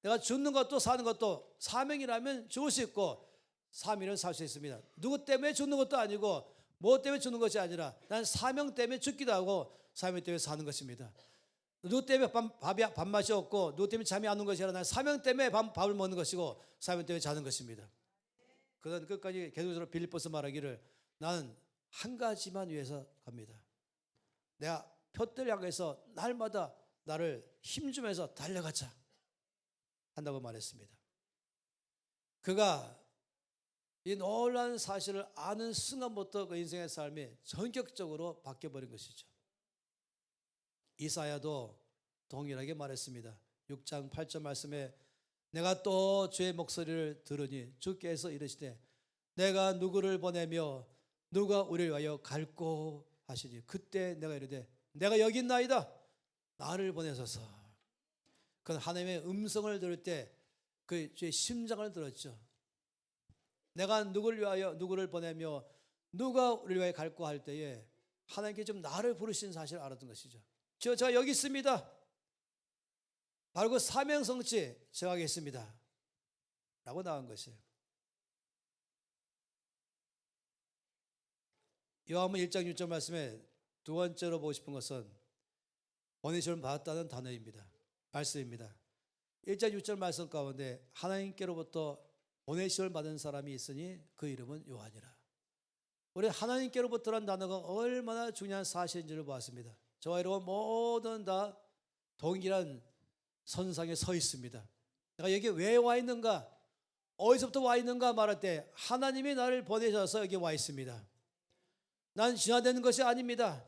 Speaker 1: 내가 죽는 것도 사는 것도 사명이라면 죽을 수 있고 사명은 살 수 있습니다. 누구 때문에 죽는 것도 아니고 뭐 때문에 죽는 것이 아니라 난 사명 때문에 죽기도 하고 사명 때문에 사는 것입니다. 누구 때문에 밥맛이 없고 누구 때문에 잠이 안 오는 것이 아니라 난 사명 때문에 밥을 먹는 것이고 사명 때문에 자는 것입니다. 그는 끝까지 계속적으로 빌립보서 말하기를 나는 한 가지만 위해서 갑니다. 내가 표대를 향해서 날마다 나를 힘주면서 달려가자 한다고 말했습니다. 그가 이 놀라운 사실을 아는 순간부터 그 인생의 삶이 전격적으로 바뀌어버린 것이죠. 이사야도 동일하게 말했습니다. 6장 8절 말씀에 내가 또 주의 목소리를 들으니 주께서 이르시되 내가 누구를 보내며 누가 우리를 위하여 갈꼬 하시니 그때 내가 이르되 내가 여기 있나이다 나를 보내소서. 그건 하나님의 음성을 들을 때 그 주의 심장을 들었죠. 내가 누구를 위하여 누구를 보내며 누가 우리를 위하여 갈꼬 할 때에 하나님께 좀 나를 부르신 사실을 알았던 것이죠. 제가 여기 있습니다. 바로 그 사명성취 제가 하겠습니다 라고 나온 것이에요. 요한복음 1장 6절 말씀에 두 번째로 보고 싶은 것은 보내심을 받았다는 단어입니다. 말씀입니다. 1장 6절 말씀 가운데 하나님께로부터 보내심을 받은 사람이 있으니 그 이름은 요한이라. 우리 하나님께로부터라는 단어가 얼마나 중요한 사실인지를 보았습니다. 저와 여러분 모든 다 동일한 선상에 서 있습니다. 내가 여기 왜 와 있는가? 어디서부터 와 있는가 말할 때 하나님이 나를 보내셔서 여기 와 있습니다. 난 진화되는 것이 아닙니다.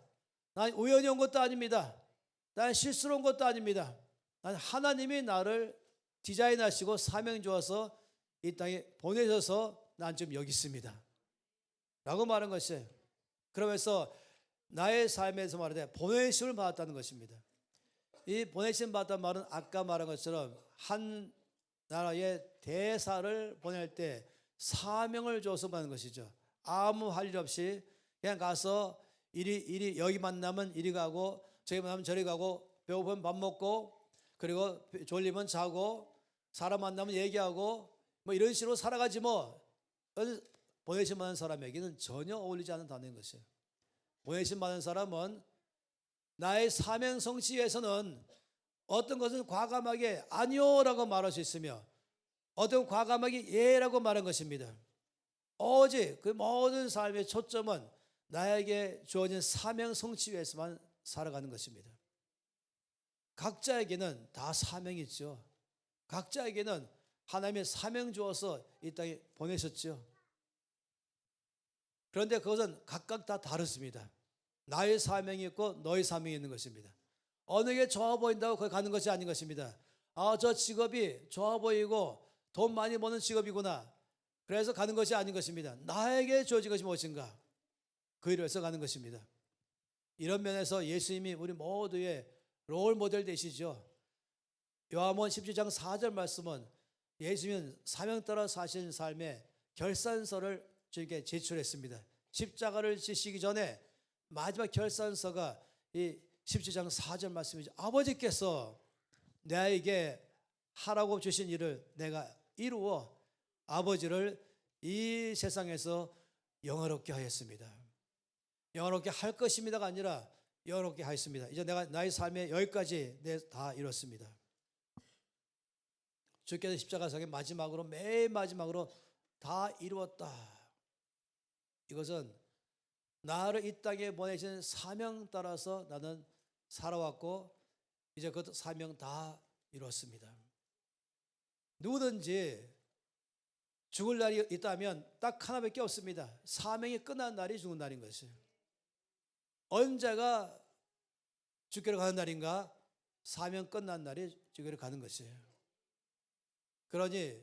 Speaker 1: 난 우연히 온 것도 아닙니다. 난 실수로 온 것도 아닙니다. 난 하나님이 나를 디자인하시고 사명 주어서 이 땅에 보내셔서 난 지금 여기 있습니다 라고 말한 것이에요. 그러면서 나의 삶에서 말하되 보내심을 받았다는 것입니다. 이 보내심 받았다는 말은 아까 말한 것처럼 한 나라의 대사를 보낼 때 사명을 줘서 받는 것이죠. 아무 할 일 없이 그냥 가서 이리 여기 만나면 이리 가고 저기 만나면 저리 가고 배고프면 밥 먹고 그리고 졸리면 자고 사람 만나면 얘기하고 뭐 이런 식으로 살아가지 뭐. 보내심 받은 사람에게는 전혀 어울리지 않는 단어인 것이에요. 보내심 받은 사람은 나의 사명 성취 위해서는 어떤 것은 과감하게 아니요라고 말할 수 있으며 어떤 과감하게 예라고 말한 것입니다. 오직 그 모든 삶의 초점은 나에게 주어진 사명 성취 위해서만 살아가는 것입니다. 각자에게는 다 사명이 있죠. 각자에게는 하나님의 사명 주어서 이 땅에 보내셨죠. 그런데 그것은 각각 다 다릅니다. 나의 사명이 있고 너의 사명이 있는 것입니다. 어느 게 좋아 보인다고 거기 가는 것이 아닌 것입니다. 아, 저 직업이 좋아 보이고 돈 많이 버는 직업이구나. 그래서 가는 것이 아닌 것입니다. 나에게 주어진 것이 무엇인가? 그 일을 해서 가는 것입니다. 이런 면에서 예수님이 우리 모두의 롤 모델 되시죠. 요한복음 17장 4절 말씀은 예수님은 사명 따라 사신 삶의 결산서를 주님께 제출했습니다. 십자가를 지시기 전에 마지막 결산서가 이 17장 4절 말씀이죠. 아버지께서 나에게 하라고 주신 일을 내가 이루어 아버지를 이 세상에서 영화롭게 하였습니다. 영화롭게 할 것입니다가 아니라 영화롭게 하였습니다. 이제 내가 나의 삶에 여기까지 다 이뤘습니다. 주께서 십자가상의 마지막으로 맨 마지막으로 다 이루었다. 이것은 나를 이 땅에 보내신 사명 따라서 나는 살아왔고 이제 그 사명 다 이뤘습니다. 누구든지 죽을 날이 있다면 딱 하나밖에 없습니다. 사명이 끝난 날이 죽은 날인 것이에요. 언제가 주께로 가는 날인가? 사명 끝난 날이 주께로 가는 것이에요. 그러니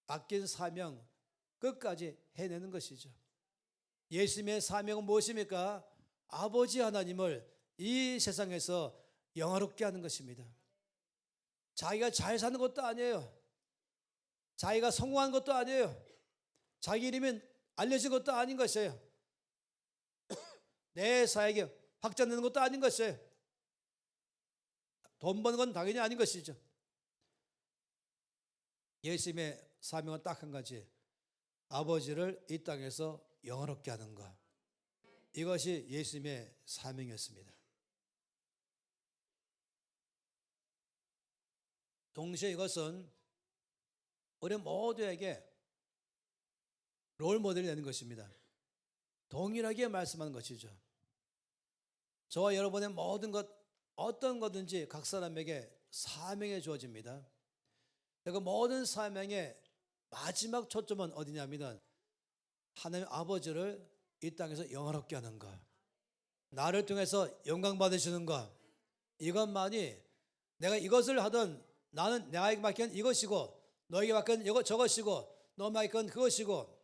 Speaker 1: 맡긴 사명 끝까지 해내는 것이죠. 예수님의 사명은 무엇입니까? 아버지 하나님을 이 세상에서 영화롭게 하는 것입니다. 자기가 잘 사는 것도 아니에요. 자기가 성공한 것도 아니에요. 자기 이름이 알려진 것도 아닌 것이에요. 내 사에게 확장되는 것도 아닌 것이에요. 돈 버는 건 당연히 아닌 것이죠. 예수님의 사명은 딱 한 가지, 아버지를 이 땅에서 영화롭게 하는 것. 이것이 예수님의 사명이었습니다. 동시에 이것은 우리 모두에게 롤 모델이 되는 것입니다. 동일하게 말씀하는 것이죠. 저와 여러분의 모든 것, 어떤 것든지 각 사람에게 사명이 주어집니다. 그 모든 사명에 마지막 초점은 어디냐면은 하나님 아버지를 이 땅에서 영화롭게 하는 것, 나를 통해서 영광 받으시는 것, 이것만이 내가 이것을 하든 나는 나에게 맡긴 이것이고 너에게 맡긴 이것 저것이고 너에게 맡긴 그것이고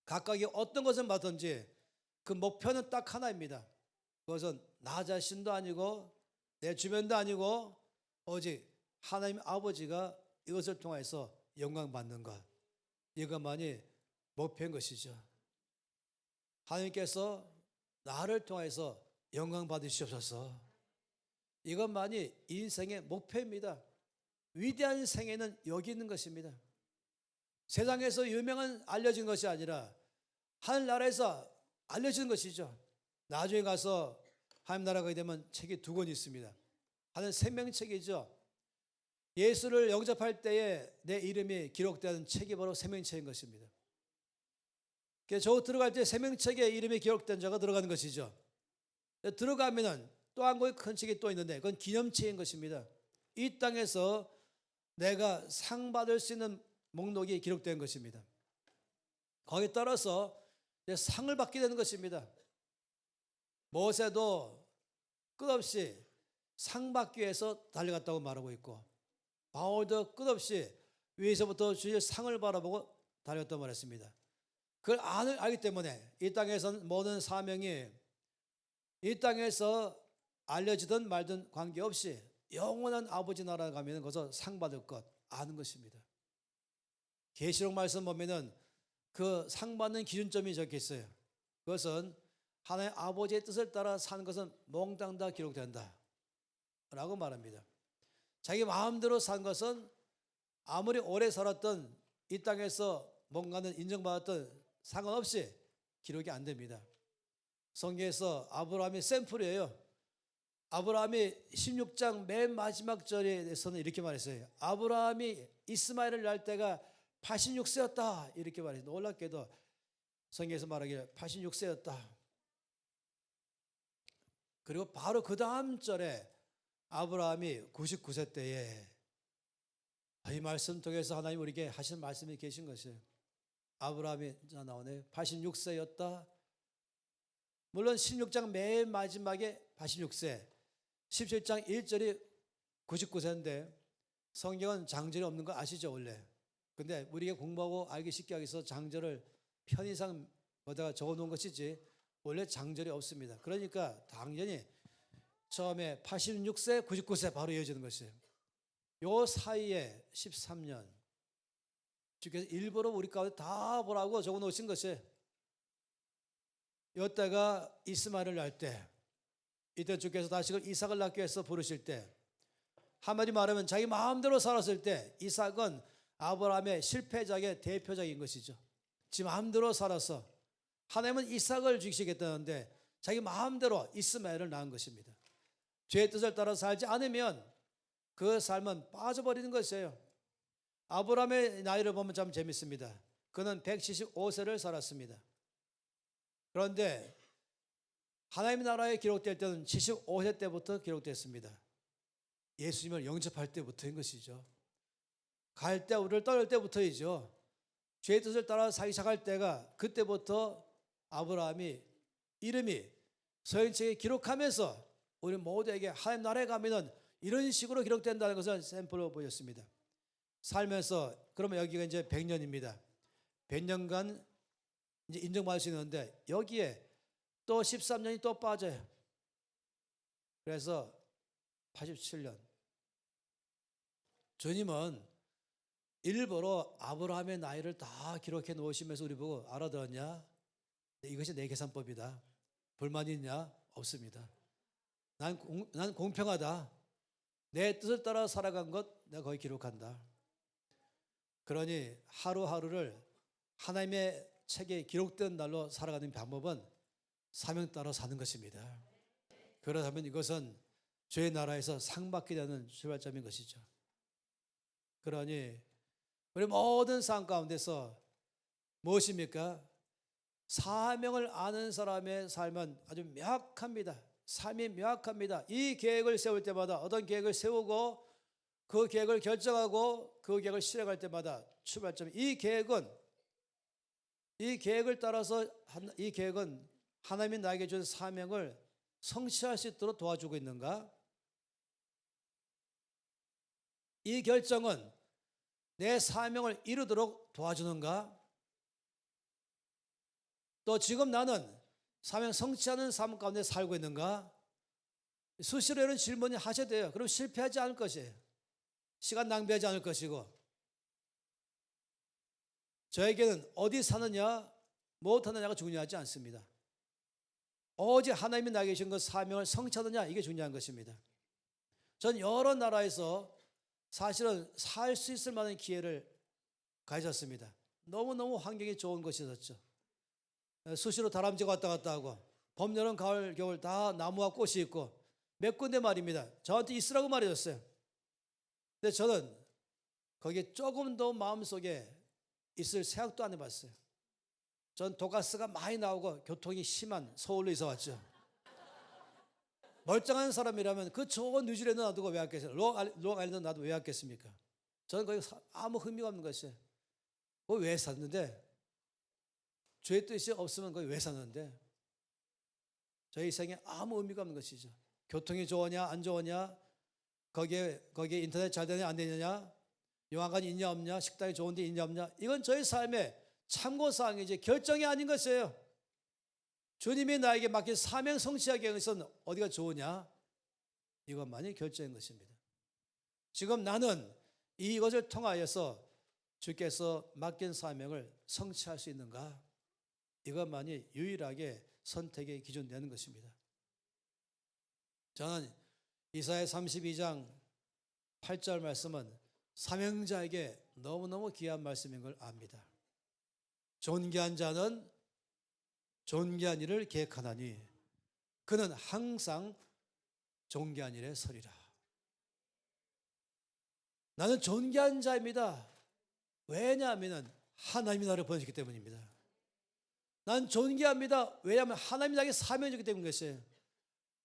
Speaker 1: 각각이 어떤 것을 맡든지 그 목표는 딱 하나입니다. 그것은 나 자신도 아니고 내 주변도 아니고 오직 하나님 아버지가 이것을 통해서 영광 받는 것, 이것만이 목표인 것이죠. 하나님께서 나를 통해서 영광 받으시옵소서. 이것만이 인생의 목표입니다. 위대한 생애는 여기 있는 것입니다. 세상에서 유명한 알려진 것이 아니라 하늘나라에서 알려진 것이죠. 나중에 가서 하나님 나라가 가게 되면 책이 2권 있습니다. 하나는 생명책이죠. 예수를 영접할 때에 내 이름이 기록되는 책이 바로 생명책인 것입니다. 저 들어갈 때 생명책에 이름이 기록된 자가 들어가는 것이죠. 들어가면은 또 한 권의 큰 책이 또 있는데 그건 기념책인 것입니다. 이 땅에서 내가 상 받을 수 있는 목록이 기록된 것입니다. 거기에 따라서 상을 받게 되는 것입니다. 모세도 끝없이 상 받기 위해서 달려갔다고 말하고 있고 바울도 끝없이 위에서부터 주실 상을 바라보고 달려갔다고 말했습니다. 그걸 알기 때문에 이 땅에서는 모든 사명이 이 땅에서 알려지든 말든 관계없이 영원한 아버지 나라에 가면 거기서 상 받을 것 아는 것입니다. 계시록 말씀 보면은 그 상 받는 기준점이 적혀 있어요. 그것은 하나님 아버지의 뜻을 따라 사는 것은 몽땅 다 기록된다 라고 말합니다. 자기 마음대로 산 것은 아무리 오래 살았던 이 땅에서 뭔가는 인정받았던 상관없이 기록이 안 됩니다. 성경에서 아브라함이 샘플이에요. 아브라함이 16장 맨 마지막 절에서는 이렇게 말했어요. 아브라함이 이스마엘을 낳을 때가 86세였다 이렇게 말해요. 놀랍게도 성경에서 말하기를 86세였다. 그리고 바로 그 다음 절에 아브라함이 99세 때에 이 말씀 통해서 하나님 우리에게 하신 말씀이 계신 것이에요. 아브라함이 나오네 86세였다. 물론 16장 맨 마지막에 86세 17장 1절이 99세인데 성경은 장절이 없는 거 아시죠 원래. 근데 우리가 공부하고 알기 쉽게 하기 위해서 장절을 편의상 어디다가 적어놓은 것이지 원래 장절이 없습니다. 그러니까 당연히 처음에 86세 99세 바로 이어지는 것이에요. 요 사이에 13년 주께서 일부러 우리 가운데 다 보라고 적어놓으신 것이에요. 이때가 이스마엘을 낳을 때 이때 주께서 다시금 이삭을 낳기 위해서 부르실 때 한마디 말하면 자기 마음대로 살았을 때 이삭은 아브라함의 실패작의 대표작인 것이죠. 지 마음대로 살아서 하나님은 이삭을 주시겠다는데 자기 마음대로 이스마엘을 낳은 것입니다. 죄의 뜻을 따라 살지 않으면 그 삶은 빠져버리는 것이에요. 아브라함의 나이를 보면 참 재밌습니다. 그는 175세를 살았습니다. 그런데 하나님의 나라에 기록될 때는 75세 때부터 기록됐습니다. 예수님을 영접할 때부터인 것이죠. 갈 때 우리를 떠날 때부터이죠. 죄의 뜻을 따라 살기 시작할 때가 그때부터 아브라함이 이름이 서인책에 기록하면서 우리 모두에게 하나님 나라에 가면은 이런 식으로 기록된다는 것을 샘플로 보였습니다. 살면서 그러면 여기가 이제 100년입니다. 100년간 이제 인정받을 수 있는데 여기에 또 13년이 또 빠져요. 그래서 87년. 주님은 일부러 아브라함의 나이를 다 기록해 놓으시면서 우리 보고 알아들었냐? 이것이 내 계산법이다. 불만 있냐? 없습니다. 난 공평하다. 내 뜻을 따라 살아간 것 내가 거기 기록한다. 그러니 하루하루를 하나님의 책에 기록된 날로 살아가는 방법은 사명 따라 사는 것입니다. 그렇다면 이것은 죄의 나라에서 상받게 되는 출발점인 것이죠. 그러니 우리 모든 삶 가운데서 무엇입니까? 사명을 아는 사람의 삶은 아주 명확합니다. 삶이 명확합니다. 이 계획을 세울 때마다 어떤 계획을 세우고 그 계획을 결정하고 그 계획을 실행할 때마다 출발점, 이 계획을 따라서 이 계획은 하나님이 나에게 준 사명을 성취할 수 있도록 도와주고 있는가? 이 결정은 내 사명을 이루도록 도와주는가? 또 지금 나는 사명 성취하는 삶 가운데 살고 있는가? 수시로 이런 질문이 하셔야 돼요. 그럼 실패하지 않을 것이에요. 시간 낭비하지 않을 것이고. 저에게는 어디 사느냐, 무엇하느냐가 중요하지 않습니다. 오직 하나님이 나에게 주신 그 사명을 성취하느냐, 이게 중요한 것입니다. 전 여러 나라에서 사실은 살 수 있을 만한 기회를 가졌습니다. 너무너무 환경이 좋은 것이 있었죠. 수시로 다람쥐가 왔다 갔다 하고, 봄, 여름, 가을, 겨울 다 나무와 꽃이 있고, 몇 군데 말입니다. 저한테 있으라고 말해줬어요. 근데 저는 거기에 조금 더 마음속에 있을 생각도 안 해봤어요. 전 도가스가 많이 나오고 교통이 심한 서울로 이사 왔죠. 멀쩡한 사람이라면 그 좋은 뉴질랜드 놔두고 왜 왔겠어요? 롱아일랜드 놔두고 왜 왔겠습니까? 저는 거기 아무 의미가 없는 것이에요. 거기 왜 샀는데? 죄의 뜻이 없으면 거기 왜 샀는데? 저희 인생에 아무 의미가 없는 것이죠. 교통이 좋으냐 안 좋으냐, 거기에 인터넷 잘 되냐 안 되느냐, 영화관이 있냐 없냐, 식당이 좋은 데 있냐 없냐, 이건 저희 삶의 참고사항이지 결정이 아닌 것이에요. 주님이 나에게 맡긴 사명 성취하기 위해서는 어디가 좋으냐, 이것만이 결정인 것입니다. 지금 나는 이것을 통하여서 주께서 맡긴 사명을 성취할 수 있는가, 이것만이 유일하게 선택의 기준 되는 것입니다. 저는 이사야 32장 8절 말씀은 사명자에게 너무너무 귀한 말씀인 걸 압니다. 존귀한 자는 존귀한 일을 계획하나니 그는 항상 존귀한 일에 서리라. 나는 존귀한 자입니다. 왜냐하면 하나님이 나를 보내셨기 때문입니다. 난 존귀합니다. 왜냐하면 하나님이 나에게 사명을 주기 때문인 것이에요.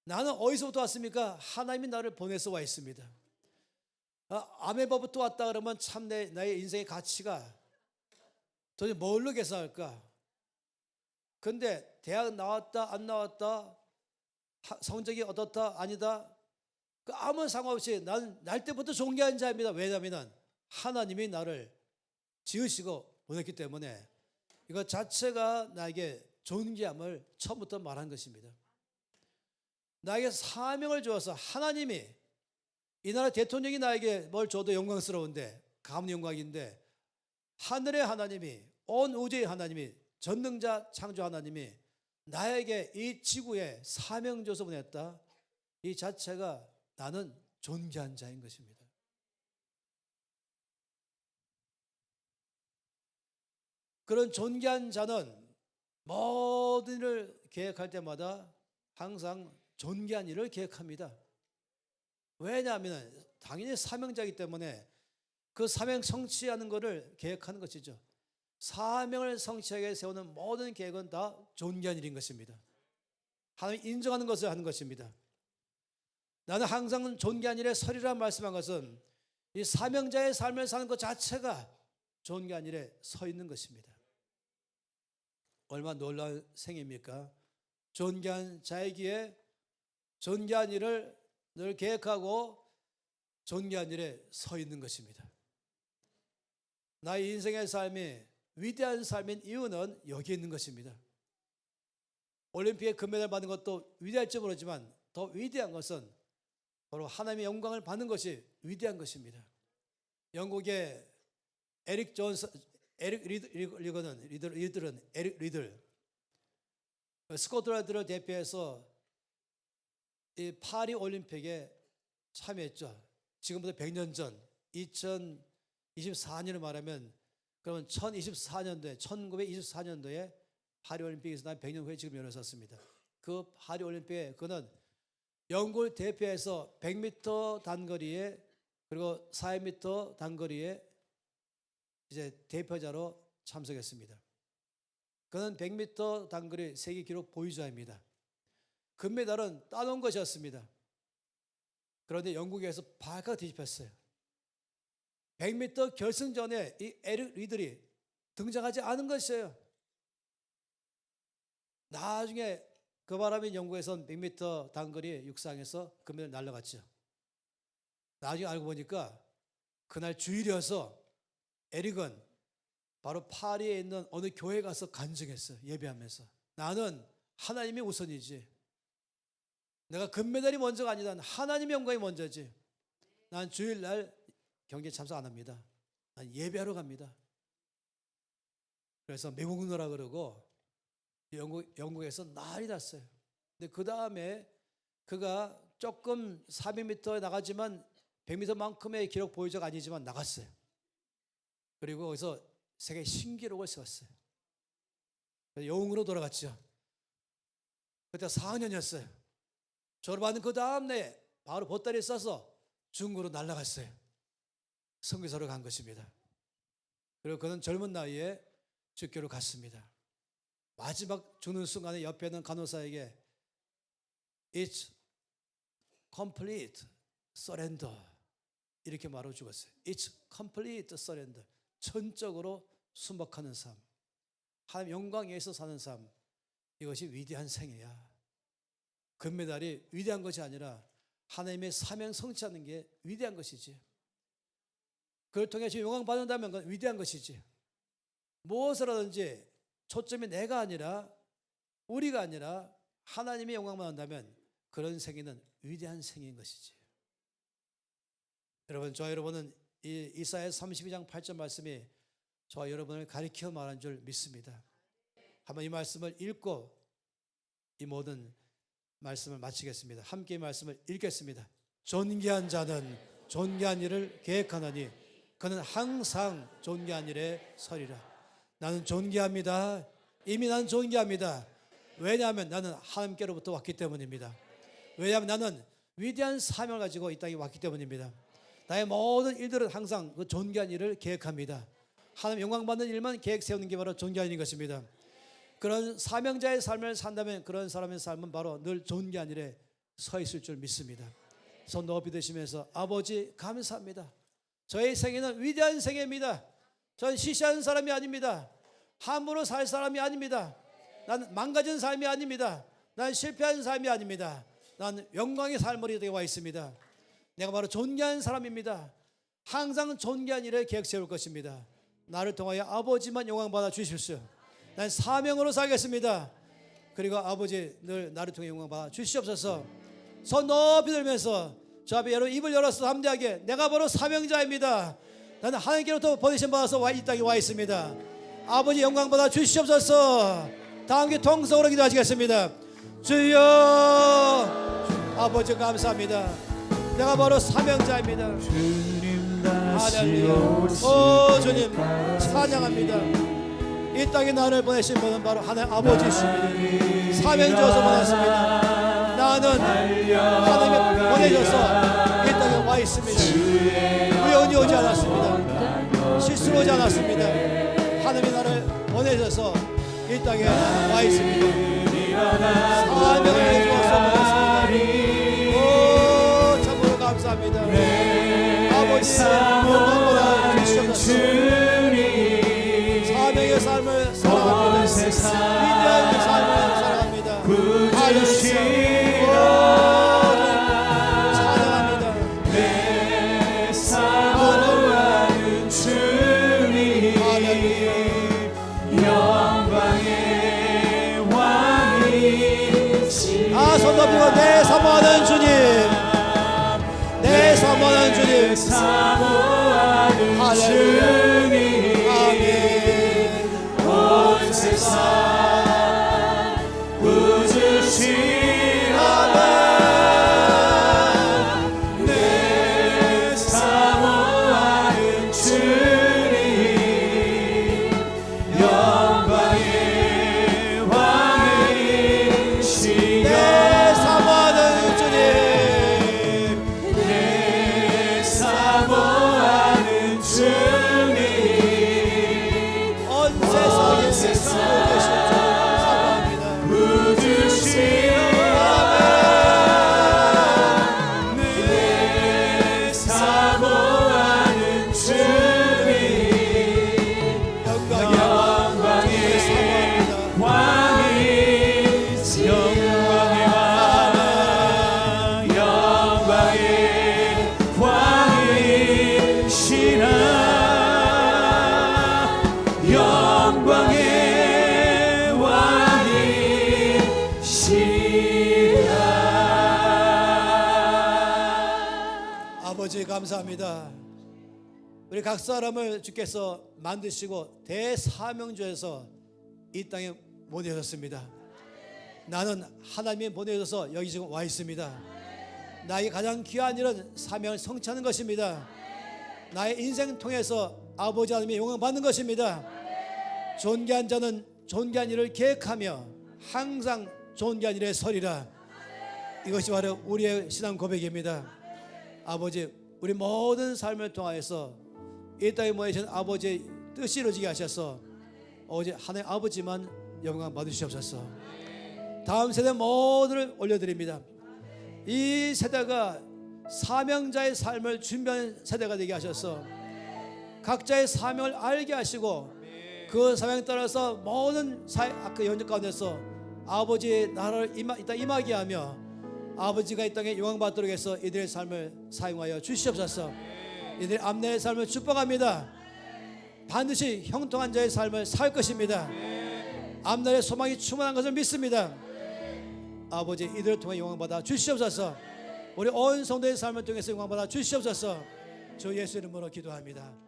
Speaker 1: 나는 어디서부터 왔습니까? 하나님이 나를 보내서 와 있습니다. 아메바부터 왔다 그러면 참 나의 인생의 가치가 도대체 뭘로 계산할까? 근데 대학 나왔다 안 나왔다, 성적이 어떻다 아니다, 그 아무 상관없이 나는 날 때부터 존귀한 자입니다. 왜냐하면 하나님이 나를 지으시고 보냈기 때문에 이것 자체가 나에게 존귀함을 처음부터 말한 것입니다. 나에게 사명을 주어서 하나님이, 이 나라 대통령이 나에게 뭘 줘도 영광스러운데, 가문 영광인데, 하늘의 하나님이, 온 우주의 하나님이, 전능자 창조 하나님이 나에게 이 지구에 사명 줘서 보냈다, 이 자체가 나는 존귀한 자인 것입니다. 그런 존귀한 자는 모든 일을 계획할 때마다 항상 존귀한 일을 계획합니다. 왜냐하면 당연히 사명자이기 때문에 그 사명 성취하는 것을 계획하는 것이죠. 사명을 성취하기 위해 세우는 모든 계획은 다 존귀한 일인 것입니다. 하나님 인정하는 것을 하는 것입니다. 나는 항상 존귀한 일에 서리라 말씀한 것은 이 사명자의 삶을 사는 것 자체가 존귀한 일에 서 있는 것입니다. 얼마나 놀라운 생입니까? 존귀한 자이기에 존귀한 일을 늘 계획하고 존귀한 일에 서 있는 것입니다. 나의 인생의 삶이 위대한 삶인 이유는 여기 있는 것입니다. 올림픽에 금메달 받는 것도 위대할지 모르지만 더 위대한 것은 바로 하나님의 영광을 받는 것이 위대한 것입니다. 영국의 에릭 리들은 스코틀랜드를 대표해서 이 파리 올림픽에 참여했죠. 지금부터 100년 전 2024년을 말하면, 그러면 1924년도에 파리 올림픽에서 난 100년 후에 지금 열어섰습니다. 그 파리 올림픽에 그는 영국을 대표해서 100m 단거리에, 그리고 400m 단거리에 이제 대표자로 참석했습니다. 그는 100m 단거리 세계 기록 보유자입니다. 금메달은 따놓은 것이었습니다. 그런데 영국에서 발칵 뒤집혔어요. 100m 결승전에 이 에릭 리들이 등장하지 않은 것이에요. 나중에 그 바람이 영국에선 100m 단거리 육상에서 금메달 날라갔죠. 나중에 알고 보니까 그날 주일이어서 에릭은 바로 파리에 있는 어느 교회 가서 간증했어요. 예배하면서 나는 하나님이 우선이지, 내가 금메달이 먼저가 아니다, 하나님의 영광이 먼저지, 난 주일날 경기에 참석 안 합니다, 난 예배하러 갑니다. 그래서 매국노라 그러고 영국에서 난리 났어요. 근데 그 다음에 그가 조금 400m에 나가지만 100m만큼의 기록 보유자가 아니지만 나갔어요. 그리고 거기서 세계 신기록을 세웠어요. 영웅으로 돌아갔죠. 그때 4학년이었어요. 졸업하는 그 다음에 바로 보따리에 싸서 중국으로 날아갔어요. 선교사로 간 것입니다. 그리고 그는 젊은 나이에 주교로 갔습니다. 마지막 죽는 순간에 옆에 있는 간호사에게 It's complete surrender 이렇게 말하고 죽었어요. It's complete surrender. 전적으로 순박하는 삶, 하나님 영광 위에서 사는 삶, 이것이 위대한 생애야. 금메달이 위대한 것이 아니라 하나님의 사명 성취하는 게 위대한 것이지. 그걸 통해 지금 영광 받는다면 그건 위대한 것이지. 무엇을 하든지 초점이 내가 아니라 우리가 아니라 하나님의 영광만 한다면 그런 생애는 위대한 생애인 것이지. 여러분, 저와 여러분은 이 이사야 32장 8절 말씀이 저와 여러분을 가리켜 말한 줄 믿습니다. 한번 이 말씀을 읽고 이 모든 말씀을 마치겠습니다. 함께 이 말씀을 읽겠습니다. 존귀한 자는 존귀한 일을 계획하나니 그는 항상 존귀한 일에 서리라. 나는 존귀합니다. 이미 나는 존귀합니다. 왜냐하면 나는 하나님께로부터 왔기 때문입니다. 왜냐하면 나는 위대한 사명을 가지고 이 땅에 왔기 때문입니다. 나의 모든 일들은 항상 그 존귀한 일을 계획합니다. 하나님 영광 받는 일만 계획 세우는 게 바로 존귀한 일인 것입니다. 그런 사명자의 삶을 산다면 그런 사람의 삶은 바로 늘 존귀한 일에 서 있을 줄 믿습니다. 손 높이 드시면서 아버지 감사합니다. 저의 생애는 위대한 생애입니다. 전 시시한 사람이 아닙니다. 함부로 살 사람이 아닙니다. 난 망가진 삶이 아닙니다. 난 실패한 삶이 아닙니다. 난 영광의 삶으로 되어 와 있습니다. 내가 바로 존귀한 사람입니다. 항상 존귀한 일에 계획 세울 것입니다. 나를 통하여 아버지만 영광 받아 주십시오. 난 사명으로 살겠습니다. 그리고 아버지 늘 나를 통해 영광 받아 주시옵소서. 손 높이 들면서 저 앞에 여러분 입을 열어서 함대하게 내가 바로 사명자입니다. 나는 하나님께로부터 보내심 받아서 이 땅에 와 있습니다. 아버지 영광 받아 주시옵소서. 다 함께 통성으로 기도하시겠습니다. 주여, 아버지 감사합니다. 내가 바로 사명자입니다.
Speaker 2: 주님 다시
Speaker 1: 할렐루야. 오 주님 찬양합니다. 이 땅에 나를 보내신 분은 바로 하나님 아버지이십니다. 사명자로서 보냈습니다. 나는 하나님이 보내셔서 이 땅에 와 있습니다. 우연히 오지 않았습니다. 실수로 오지 않았습니다. 하나님이 나를 보내셔서 이 땅에 와 있습니다. 사명을 해주어서 보냈습니다. 감사합니다. 아버지 영광보다 주시옵소서. 사명의 삶을 사랑합니다. 위대한 삶을 사랑합니다. 찬양합니다.
Speaker 2: 내 사모하는 주님 영광의 왕이시.
Speaker 1: 손 높이고 내 사모하는 주님, 내 사모하는 주님,
Speaker 2: 사모하는 주님, 아멘. 온 세상 꾸짖으시라. 내 사모하는 주님 영광의 왕이시여.
Speaker 1: 내 사모하는 주님,
Speaker 2: 사모하는 주님
Speaker 1: 아버지 감사합니다. 우리 각 사람을 주께서 만드시고 대사명조에서 이 땅에 보내셨습니다. 나는 하나님이 보내셔서 여기 지금 와 있습니다. 나의 가장 귀한 일은 사명을 성취하는 것입니다. 나의 인생 통해서 아버지 하나님의 영광을 받는 것입니다. 존귀한 자는 존귀한 일을 계획하며 항상 존귀한 일에 서리라. 이것이 바로 우리의 신앙 고백입니다. 아버지, 우리 모든 삶을 통하여서 이 땅에 모이신 아버지의 뜻이 이루어지게 하셔서 오직 하나님 아버지만 영광 받으시옵소서. 다음 세대 모두를 올려드립니다. 이 세대가 사명자의 삶을 준비하는 세대가 되게 하셔서 각자의 사명을 알게 하시고 그 사명에 따라서 모든 그 영역 가운데서 아버지의 나라를 임하게 하며 아버지가 이 땅에 영광 받도록 해서 이들의 삶을 사용하여 주시옵소서. 이들의 앞날의 삶을 축복합니다. 반드시 형통한 자의 삶을 살 것입니다. 앞날의 소망이 충만한 것을 믿습니다. 아버지, 이들을 통해 영광 받아 주시옵소서. 우리 온 성도의 삶을 통해서 영광 받아 주시옵소서. 주 예수 이름으로 기도합니다.